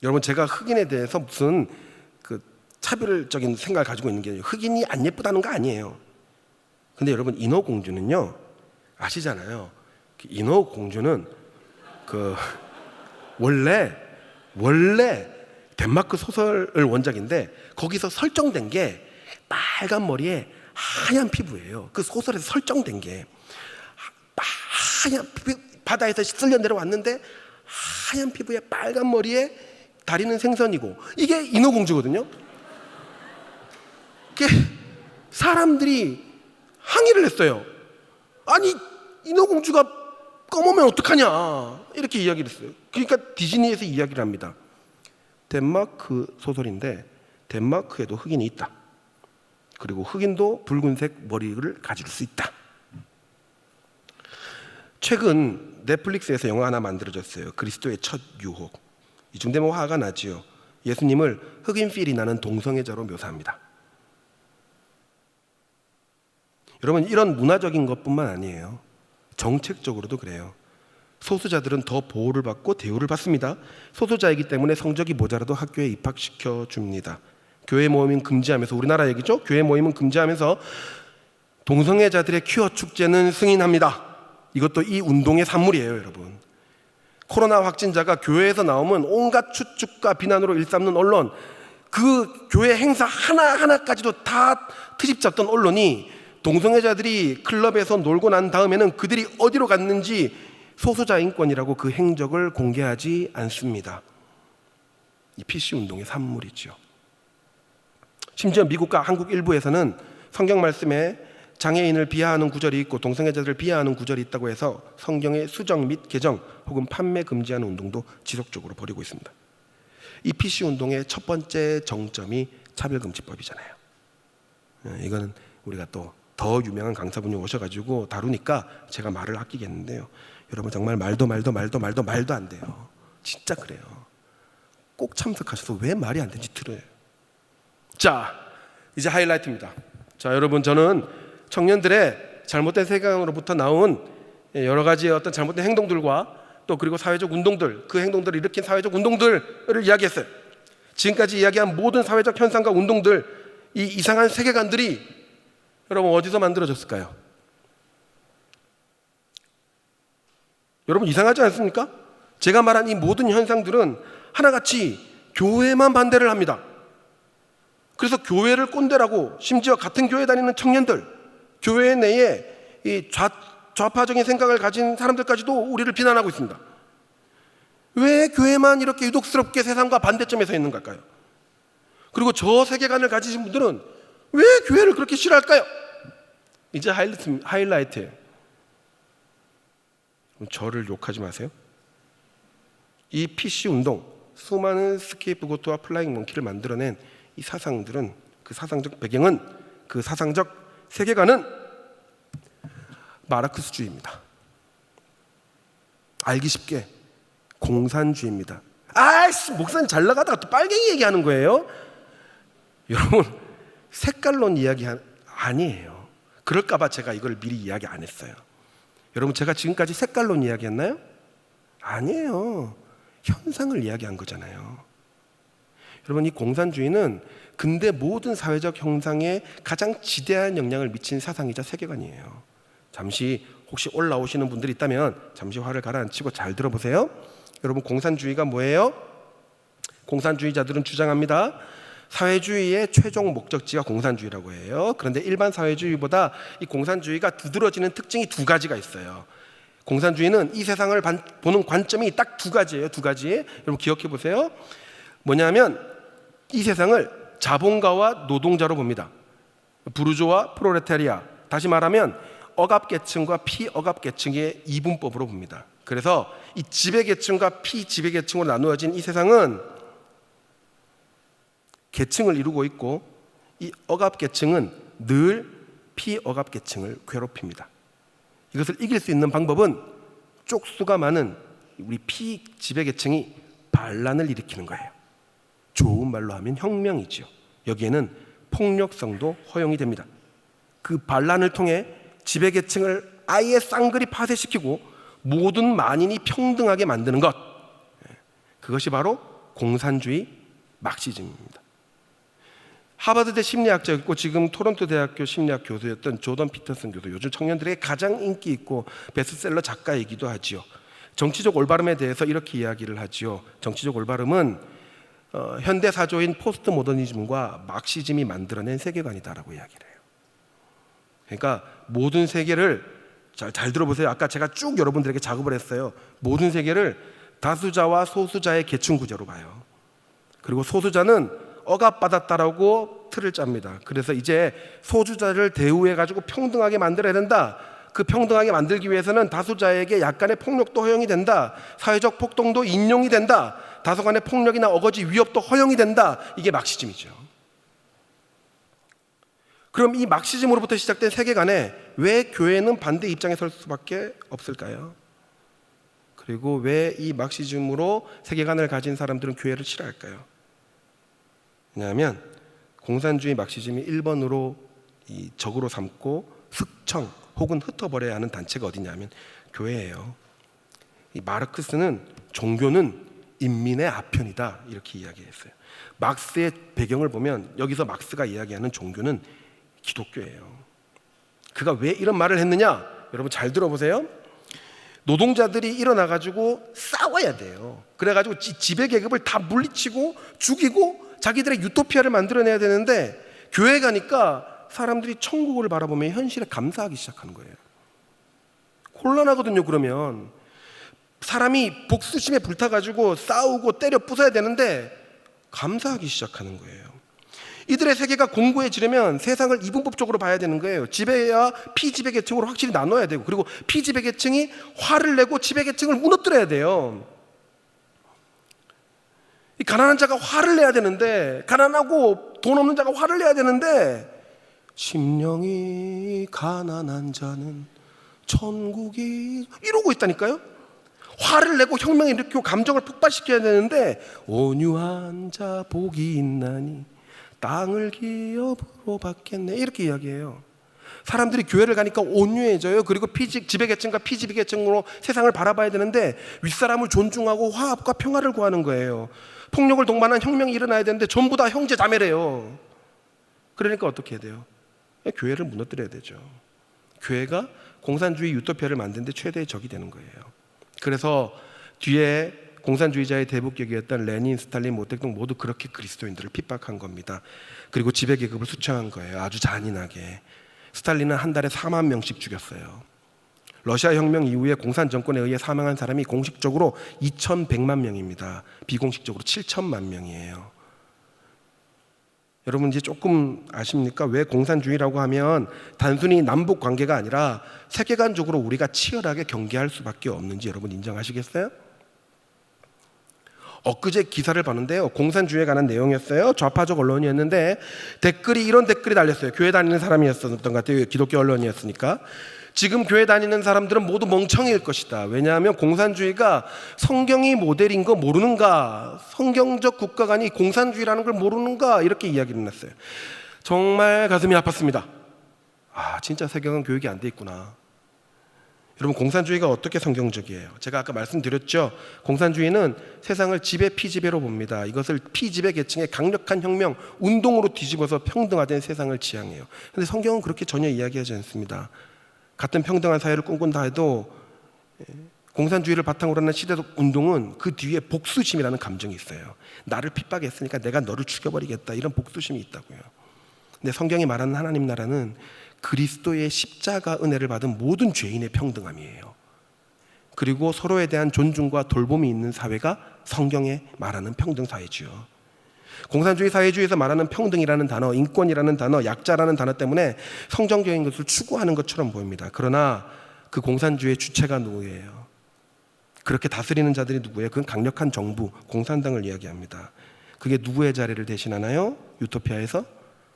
여러분 제가 흑인에 대해서 무슨 그 차별적인 생각을 가지고 있는 게 아니에요. 흑인이 안 예쁘다는 거 아니에요. 근데 여러분 인어공주는요 아시잖아요. 인어공주는 그 원래 덴마크 소설을 원작인데 거기서 설정된 게 빨간 머리에 하얀 피부예요. 그 소설에서 설정된 게 하얀 바다에서 쓸려 내려왔는데 하얀 피부에 빨간 머리에 다리는 생선이고 이게 인어공주거든요. 사람들이 항의를 했어요. 아니 인어공주가 검으면 어떡하냐 이렇게 이야기를 했어요. 그러니까 디즈니에서 이야기를 합니다. 덴마크 소설인데 덴마크에도 흑인이 있다. 그리고 흑인도 붉은색 머리를 가질 수 있다. 최근 넷플릭스에서 영화 하나 만들어졌어요. 그리스도의 첫 유혹. 이쯤 되면 화가 나지요. 예수님을 흑인 필이 나는 동성애자로 묘사합니다. 여러분, 이런 문화적인 것뿐만 아니에요. 정책적으로도 그래요. 소수자들은 더 보호를 받고 대우를 받습니다. 소수자이기 때문에 성적이 모자라도 학교에 입학시켜 줍니다. 교회 모임은 금지하면서, 우리나라 얘기죠. 교회 모임은 금지하면서 동성애자들의 퀴어 축제는 승인합니다. 이것도 이 운동의 산물이에요, 여러분. 코로나 확진자가 교회에서 나오면 온갖 추측과 비난으로 일삼는 언론, 그 교회 행사 하나하나까지도 다 트집 잡던 언론이 동성애자들이 클럽에서 놀고 난 다음에는 그들이 어디로 갔는지 소수자 인권이라고 그 행적을 공개하지 않습니다. 이 PC 운동의 산물이죠. 심지어 미국과 한국 일부에서는 성경 말씀에 장애인을 비하하는 구절이 있고 동성애자들을 비하하는 구절이 있다고 해서 성경의 수정 및 개정 혹은 판매 금지하는 운동도 지속적으로 벌이고 있습니다. 이 PC 운동의 첫 번째 정점이 차별금지법이잖아요. 이거는 우리가 또 더 유명한 강사분이 오셔가지고 다루니까 제가 말을 아끼겠는데요. 여러분, 정말 말도 안 돼요. 진짜 그래요. 꼭 참석하셔서 왜 말이 안 되는지 들어요. 자, 이제 하이라이트입니다. 자, 여러분, 저는 청년들의 잘못된 세계관으로부터 나온 여러 가지의 어떤 잘못된 행동들과 또 그리고 사회적 운동들, 그 행동들을 일으킨 사회적 운동들을 이야기했어요. 지금까지 이야기한 모든 사회적 현상과 운동들, 이 이상한 세계관들이 여러분 어디서 만들어졌을까요? 여러분, 이상하지 않습니까? 제가 말한 이 모든 현상들은 하나같이 교회만 반대를 합니다. 그래서 교회를 꼰대라고, 심지어 같은 교회 다니는 청년들, 교회 내에 이 좌파적인 생각을 가진 사람들까지도 우리를 비난하고 있습니다. 왜 교회만 이렇게 유독스럽게 세상과 반대점에 서 있는 걸까요? 그리고 저 세계관을 가지신 분들은 왜 교회를 그렇게 싫어할까요? 이제 하이라이트예요. 저를 욕하지 마세요. 이 PC 운동, 수많은 스케이프고트와 플라잉 몽키를 만들어낸 이 사상들은, 그 사상적 배경은, 그 사상적 세계관은 마르크스주의입니다. 알기 쉽게 공산주의입니다. 아이씨, 목사님 잘 나가다가 또 빨갱이 얘기하는 거예요? 여러분, 색깔론 이야기 아니에요. 그럴까봐 제가 이걸 미리 이야기 안 했어요. 여러분, 제가 지금까지 색깔론 이야기했나요? 아니에요. 현상을 이야기한 거잖아요. 여러분, 이 공산주의는 근대 모든 사회적 형상에 가장 지대한 영향을 미친 사상이자 세계관이에요. 잠시 혹시 올라오시는 분들이 있다면 잠시 화를 가라앉히고 잘 들어보세요. 여러분, 공산주의가 뭐예요? 공산주의자들은 주장합니다. 사회주의의 최종 목적지가 공산주의라고 해요. 그런데 일반 사회주의보다 이 공산주의가 두드러지는 특징이 두 가지가 있어요. 공산주의는 이 세상을 보는 관점이 딱 두 가지예요. 두 가지. 여러분, 기억해 보세요. 뭐냐면 이 세상을 자본가와 노동자로 봅니다. 부르주아와 프롤레타리아, 다시 말하면 억압계층과 피억압계층의 이분법으로 봅니다. 그래서 이 지배계층과 피지배계층으로 나누어진 이 세상은 계층을 이루고 있고, 이 억압계층은 늘 피억압계층을 괴롭힙니다. 이것을 이길 수 있는 방법은 쪽수가 많은 우리 피지배계층이 반란을 일으키는 거예요. 좋은 말로 하면 혁명이죠. 여기에는 폭력성도 허용이 됩니다. 그 반란을 통해 지배계층을 아예 쌍그리 파쇄시키고 모든 만인이 평등하게 만드는 것, 그것이 바로 공산주의 막시즘입니다. 하버드대 심리학자였고 지금 토론토 대학교 심리학 교수였던 조던 피터슨 교수, 요즘 청년들에게 가장 인기 있고 베스트셀러 작가이기도 하지요. 정치적 올바름에 대해서 이렇게 이야기를 하지요. 정치적 올바름은 현대 사조인 포스트 모더니즘과 막시즘이 만들어낸 세계관이다라고 이야기를 해요. 그러니까 모든 세계를 잘 들어보세요. 아까 제가 쭉 여러분들에게 작업을 했어요. 모든 세계를 다수자와 소수자의 계층 구조로 봐요. 그리고 소수자는 억압받았다라고 틀을 짭니다. 그래서 이제 소수자를 대우해가지고 평등하게 만들어야 된다. 그 평등하게 만들기 위해서는 다수자에게 약간의 폭력도 허용이 된다. 사회적 폭동도 인용이 된다. 다소간의 폭력이나 어거지 위협도 허용이 된다. 이게 막시즘이죠. 그럼 이 막시즘으로부터 시작된 세계관에 왜 교회는 반대 입장에 설 수밖에 없을까요? 그리고 왜 이 막시즘으로 세계관을 가진 사람들은 교회를 싫어할까요? 왜냐하면 공산주의 막시즘이 1번으로 이 적으로 삼고 흑청 혹은 흩어버려야 하는 단체가 어디냐면 교회예요. 이 마르크스는 종교는 인민의 아편이다 이렇게 이야기했어요. 막스의 배경을 보면 여기서 막스가 이야기하는 종교는 기독교예요. 그가 왜 이런 말을 했느냐? 여러분 잘 들어보세요. 노동자들이 일어나가지고 싸워야 돼요. 그래가지고 지배계급을 다 물리치고 죽이고 자기들의 유토피아를 만들어내야 되는데 교회 가니까 사람들이 천국을 바라보며 현실에 감사하기 시작하는 거예요. 곤란하거든요. 그러면 사람이 복수심에 불타가지고 싸우고 때려 부숴야 되는데 감사하기 시작하는 거예요. 이들의 세계가 공고해지려면 세상을 이분법적으로 봐야 되는 거예요. 지배와 피지배 계층으로 확실히 나눠야 되고, 그리고 피지배 계층이 화를 내고 지배 계층을 무너뜨려야 돼요. 이 가난한 자가 화를 내야 되는데, 가난하고 돈 없는 자가 화를 내야 되는데, 심령이 가난한 자는 천국이 이러고 있다니까요. 화를 내고 혁명을 일으키고 감정을 폭발시켜야 되는데 온유한 자 복이 있나니 땅을 기업으로 받겠네 이렇게 이야기해요. 사람들이 교회를 가니까 온유해져요. 그리고 지배계층과 피지배계층으로 세상을 바라봐야 되는데 윗사람을 존중하고 화합과 평화를 구하는 거예요. 폭력을 동반한 혁명이 일어나야 되는데 전부 다 형제 자매래요. 그러니까 어떻게 해야 돼요? 교회를 무너뜨려야 되죠. 교회가 공산주의 유토피아를 만드는 데 최대의 적이 되는 거예요. 그래서 뒤에 공산주의자의 대북격이었던 레닌, 스탈린, 모택 등 모두 그렇게 그리스도인들을 핍박한 겁니다. 그리고 지배계급을 수청한 거예요. 아주 잔인하게. 스탈린은 한 달에 4만 명씩 죽였어요. 러시아 혁명 이후에 공산 정권에 의해 사망한 사람이 공식적으로 2,100만 명입니다. 비공식적으로 7천만 명이에요. 여러분 이제 조금 아십니까? 왜 공산주의라고 하면 단순히 남북 관계가 아니라 세계관적으로 우리가 치열하게 경계할 수밖에 없는지 여러분 인정하시겠어요? 엊그제 기사를 봤는데요. 공산주의에 관한 내용이었어요. 좌파적 언론이었는데 이런 댓글이 달렸어요. 교회 다니는 사람이었던 것 같아요. 기독교 언론이었으니까. 지금 교회 다니는 사람들은 모두 멍청이일 것이다. 왜냐하면 공산주의가 성경이 모델인 거 모르는가? 성경적 국가관이 공산주의라는 걸 모르는가? 이렇게 이야기를 했어요. 정말 가슴이 아팠습니다. 아, 진짜 세계관 교육이 안 돼 있구나. 여러분 공산주의가 어떻게 성경적이에요? 제가 아까 말씀드렸죠. 공산주의는 세상을 지배 피지배로 봅니다. 이것을 피지배 계층의 강력한 혁명, 운동으로 뒤집어서 평등화된 세상을 지향해요. 그런데 성경은 그렇게 전혀 이야기하지 않습니다. 같은 평등한 사회를 꿈꾼다 해도 공산주의를 바탕으로 하는 시대적 운동은 그 뒤에 복수심이라는 감정이 있어요. 나를 핍박했으니까 내가 너를 죽여버리겠다 이런 복수심이 있다고요. 근데 성경이 말하는 하나님 나라는 그리스도의 십자가 은혜를 받은 모든 죄인의 평등함이에요. 그리고 서로에 대한 존중과 돌봄이 있는 사회가 성경에 말하는 평등사회지요. 공산주의 사회주의에서 말하는 평등이라는 단어, 인권이라는 단어, 약자라는 단어 때문에 성정적인 것을 추구하는 것처럼 보입니다. 그러나 그 공산주의의 주체가 누구예요? 그렇게 다스리는 자들이 누구예요? 그건 강력한 정부, 공산당을 이야기합니다. 그게 누구의 자리를 대신하나요? 유토피아에서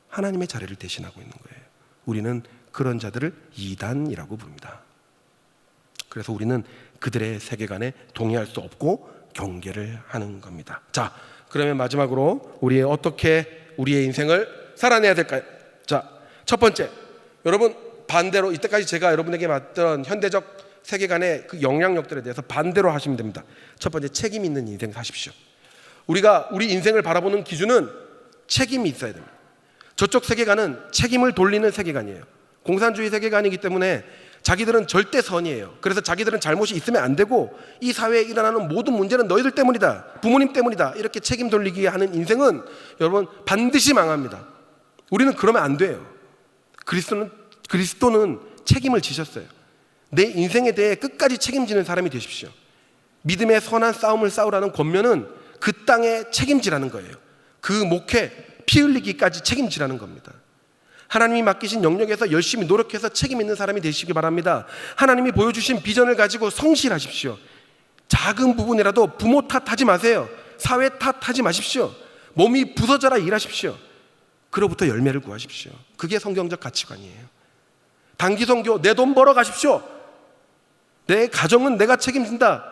하나님의 자리를 대신하고 있는 거예요. 우리는 그런 자들을 이단이라고 부릅니다. 그래서 우리는 그들의 세계관에 동의할 수 없고 경계를 하는 겁니다. 자, 그러면 마지막으로 우리 어떻게 우리의 인생을 살아내야 될까요? 자, 첫 번째, 여러분 반대로 이때까지 제가 여러분에게 맞던 현대적 세계관의 그 영향력들에 대해서 반대로 하시면 됩니다. 첫 번째, 책임 있는 인생 사십시오. 우리가 우리 인생을 바라보는 기준은 책임이 있어야 됩니다. 저쪽 세계관은 책임을 돌리는 세계관이에요. 공산주의 세계관이기 때문에 자기들은 절대 선이에요. 그래서 자기들은 잘못이 있으면 안 되고 이 사회에 일어나는 모든 문제는 너희들 때문이다, 부모님 때문이다 이렇게 책임 돌리기 하는 인생은 여러분 반드시 망합니다. 우리는 그러면 안 돼요. 그리스도는 책임을 지셨어요. 내 인생에 대해 끝까지 책임지는 사람이 되십시오. 믿음의 선한 싸움을 싸우라는 권면은 그 땅에 책임지라는 거예요. 그 목회 피 흘리기까지 책임지라는 겁니다. 하나님이 맡기신 영역에서 열심히 노력해서 책임 있는 사람이 되시기 바랍니다. 하나님이 보여주신 비전을 가지고 성실하십시오. 작은 부분이라도 부모 탓하지 마세요. 사회 탓하지 마십시오. 몸이 부서져라 일하십시오. 그로부터 열매를 구하십시오. 그게 성경적 가치관이에요. 단기 선교, 내 돈 벌어 가십시오. 내 가정은 내가 책임진다.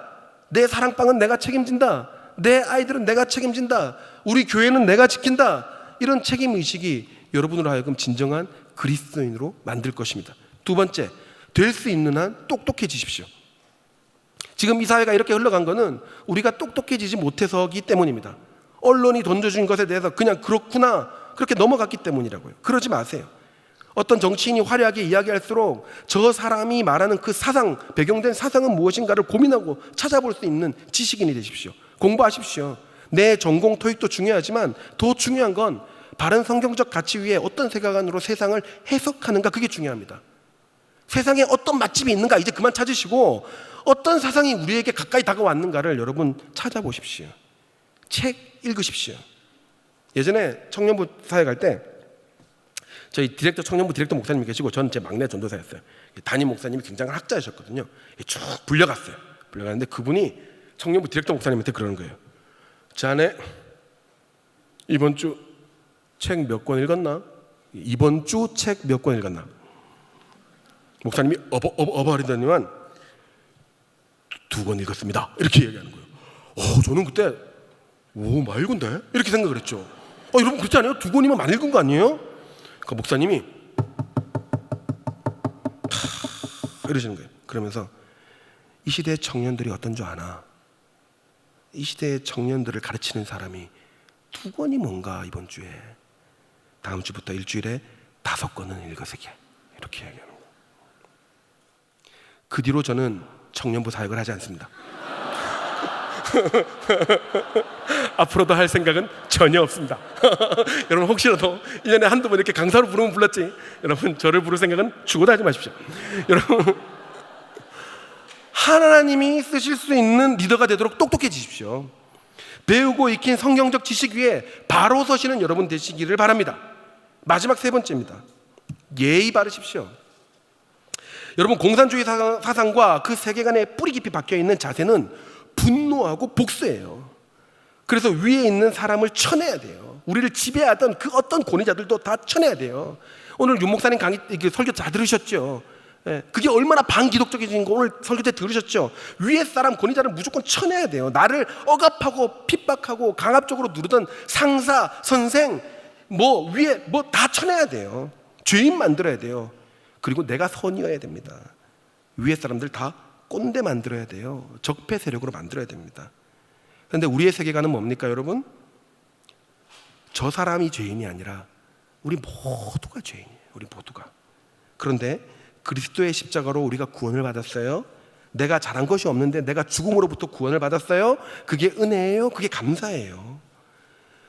내 사랑방은 내가 책임진다. 내 아이들은 내가 책임진다. 우리 교회는 내가 지킨다. 이런 책임의식이 여러분으로 하여금 진정한 그리스도인으로 만들 것입니다. 두 번째, 될 수 있는 한 똑똑해지십시오. 지금 이 사회가 이렇게 흘러간 것은 우리가 똑똑해지지 못해서기 때문입니다. 언론이 던져준 것에 대해서 그냥 그렇구나 그렇게 넘어갔기 때문이라고요. 그러지 마세요. 어떤 정치인이 화려하게 이야기할수록 저 사람이 말하는 그 사상, 배경된 사상은 무엇인가를 고민하고 찾아볼 수 있는 지식인이 되십시오. 공부하십시오. 내 전공 토익도 중요하지만 더 중요한 건 바른 성경적 가치 위에 어떤 세계관으로 세상을 해석하는가, 그게 중요합니다. 세상에 어떤 맛집이 있는가 이제 그만 찾으시고 어떤 사상이 우리에게 가까이 다가왔는가를 여러분 찾아보십시오. 책 읽으십시오. 예전에 청년부 사회 갈 때 저희 청년부 디렉터 목사님이 계시고 저는 제 막내 전도사였어요. 담임 목사님이 굉장한 학자이셨거든요. 쭉 불려갔어요. 불려갔는데 그분이 청년부 디렉터 목사님한테 그러는 거예요. 자네 이번 주 책 몇 권 읽었나? 이번 주 책 몇 권 읽었나? 목사님이 어버리더니만 2권 읽었습니다. 이렇게 얘기하는 거예요. 저는 그때 많이 읽은데? 이렇게 생각을 했죠. 여러분 그렇지 않아요? 2권이면 많이 읽은 거 아니에요? 그 목사님이 이러시는 거예요. 그러면서 이 시대의 청년들이 어떤 줄 아나? 이 시대의 청년들을 가르치는 사람이 2권이 뭔가 이번 주에 다음 주부터 일주일에 5권은 읽으세요. 이렇게 얘기하는 거예요. 그 뒤로 저는 청년부 사역을 하지 않습니다. 앞으로도 할 생각은 전혀 없습니다. 여러분 혹시라도 1년에 한두 번 이렇게 강사로 부르면 불렀지, 여러분 저를 부를 생각은 죽어도 하지 마십시오. 여러분 하나님이 쓰실 수 있는 리더가 되도록 똑똑해지십시오. 배우고 익힌 성경적 지식 위에 바로 서시는 여러분 되시기를 바랍니다. 마지막 3번째입니다. 예의 바르십시오. 여러분 공산주의 사상과 그 세계관에 뿌리 깊이 박혀있는 자세는 분노하고 복수예요. 그래서 위에 있는 사람을 쳐내야 돼요. 우리를 지배하던 그 어떤 권위자들도 다 쳐내야 돼요. 오늘 윤 목사님 설교 다 들으셨죠? 그게 얼마나 반기독적인 거 오늘 설교 때 들으셨죠? 위에 사람 권위자를 무조건 쳐내야 돼요. 나를 억압하고 핍박하고 강압적으로 누르던 상사, 선생, 위에 다 쳐내야 돼요. 죄인 만들어야 돼요. 그리고 내가 선이어야 됩니다. 위에 사람들 다 꼰대 만들어야 돼요. 적폐 세력으로 만들어야 됩니다. 그런데 우리의 세계관은 뭡니까 여러분? 저 사람이 죄인이 아니라 우리 모두가 죄인이에요. 우리 모두가. 그런데 그리스도의 십자가로 우리가 구원을 받았어요. 내가 잘한 것이 없는데 내가 죽음으로부터 구원을 받았어요. 그게 은혜예요. 그게 감사예요.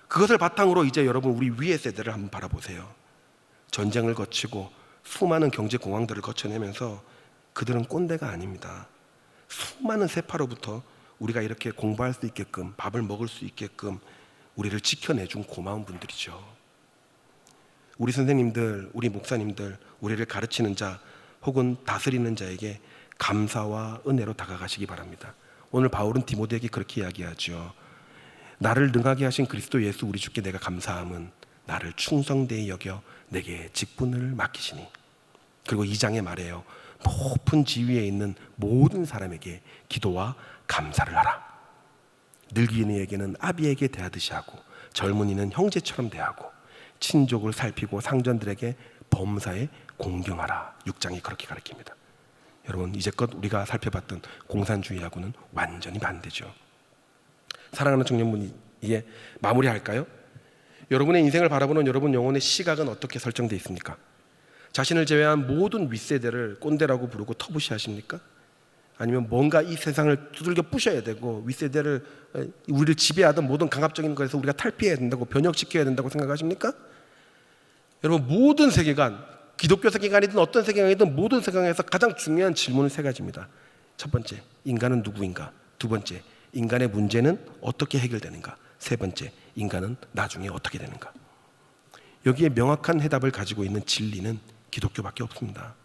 그것을 바탕으로 이제 여러분 우리 위의 세대를 한번 바라보세요. 전쟁을 거치고 수많은 경제 공황들을 거쳐내면서 그들은 꼰대가 아닙니다. 수많은 세파로부터 우리가 이렇게 공부할 수 있게끔, 밥을 먹을 수 있게끔 우리를 지켜내준 고마운 분들이죠. 우리 선생님들, 우리 목사님들, 우리를 가르치는 자 혹은 다스리는 자에게 감사와 은혜로 다가가시기 바랍니다. 오늘 바울은 디모데에게 그렇게 이야기하죠. 나를 능하게 하신 그리스도 예수 우리 주께 내가 감사함은 나를 충성되이 여겨 내게 직분을 맡기시니. 그리고 2장에 말해요. 높은 지위에 있는 모든 사람에게 기도와 감사를 하라. 늙은이에게는 아비에게 대하듯이 하고 젊은이는 형제처럼 대하고 친족을 살피고 상전들에게 범사에 공경하라. 6장이 그렇게 가르칩니다. 여러분 이제껏 우리가 살펴봤던 공산주의하고는 완전히 반대죠. 사랑하는 청년분이 이제 마무리할까요? 여러분의 인생을 바라보는 여러분 영혼의 시각은 어떻게 설정되어 있습니까? 자신을 제외한 모든 윗세대를 꼰대라고 부르고 터부시하십니까? 아니면 뭔가 이 세상을 두들겨 부셔야 되고 윗세대를 우리를 지배하던 모든 강압적인 것에서 우리가 탈피해야 된다고 변혁시켜야 된다고 생각하십니까? 여러분 모든 세계관, 기독교 세계관이든 어떤 세계관이든 모든 세계관에서 가장 중요한 질문은 3가지입니다. 첫 번째, 인간은 누구인가? 두 번째, 인간의 문제는 어떻게 해결되는가? 세 번째, 인간은 나중에 어떻게 되는가? 여기에 명확한 해답을 가지고 있는 진리는 기독교밖에 없습니다.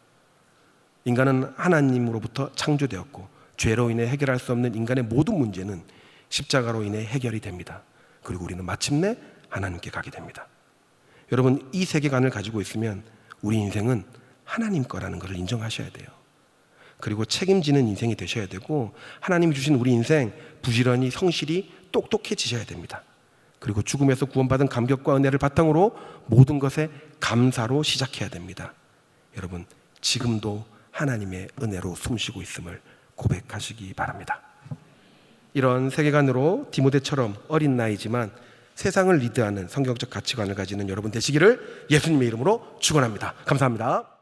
인간은 하나님으로부터 창조되었고 죄로 인해 해결할 수 없는 인간의 모든 문제는 십자가로 인해 해결이 됩니다. 그리고 우리는 마침내 하나님께 가게 됩니다. 여러분 이 세계관을 가지고 있으면 우리 인생은 하나님 거라는 것을 인정하셔야 돼요. 그리고 책임지는 인생이 되셔야 되고 하나님이 주신 우리 인생 부지런히 성실히 똑똑해지셔야 됩니다. 그리고 죽음에서 구원받은 감격과 은혜를 바탕으로 모든 것에 감사로 시작해야 됩니다. 여러분, 지금도 하나님의 은혜로 숨쉬고 있음을 고백하시기 바랍니다. 이런 세계관으로 디모데처럼 어린 나이지만 세상을 리드하는 성경적 가치관을 가지는 여러분 되시기를 예수님의 이름으로 축원합니다. 감사합니다.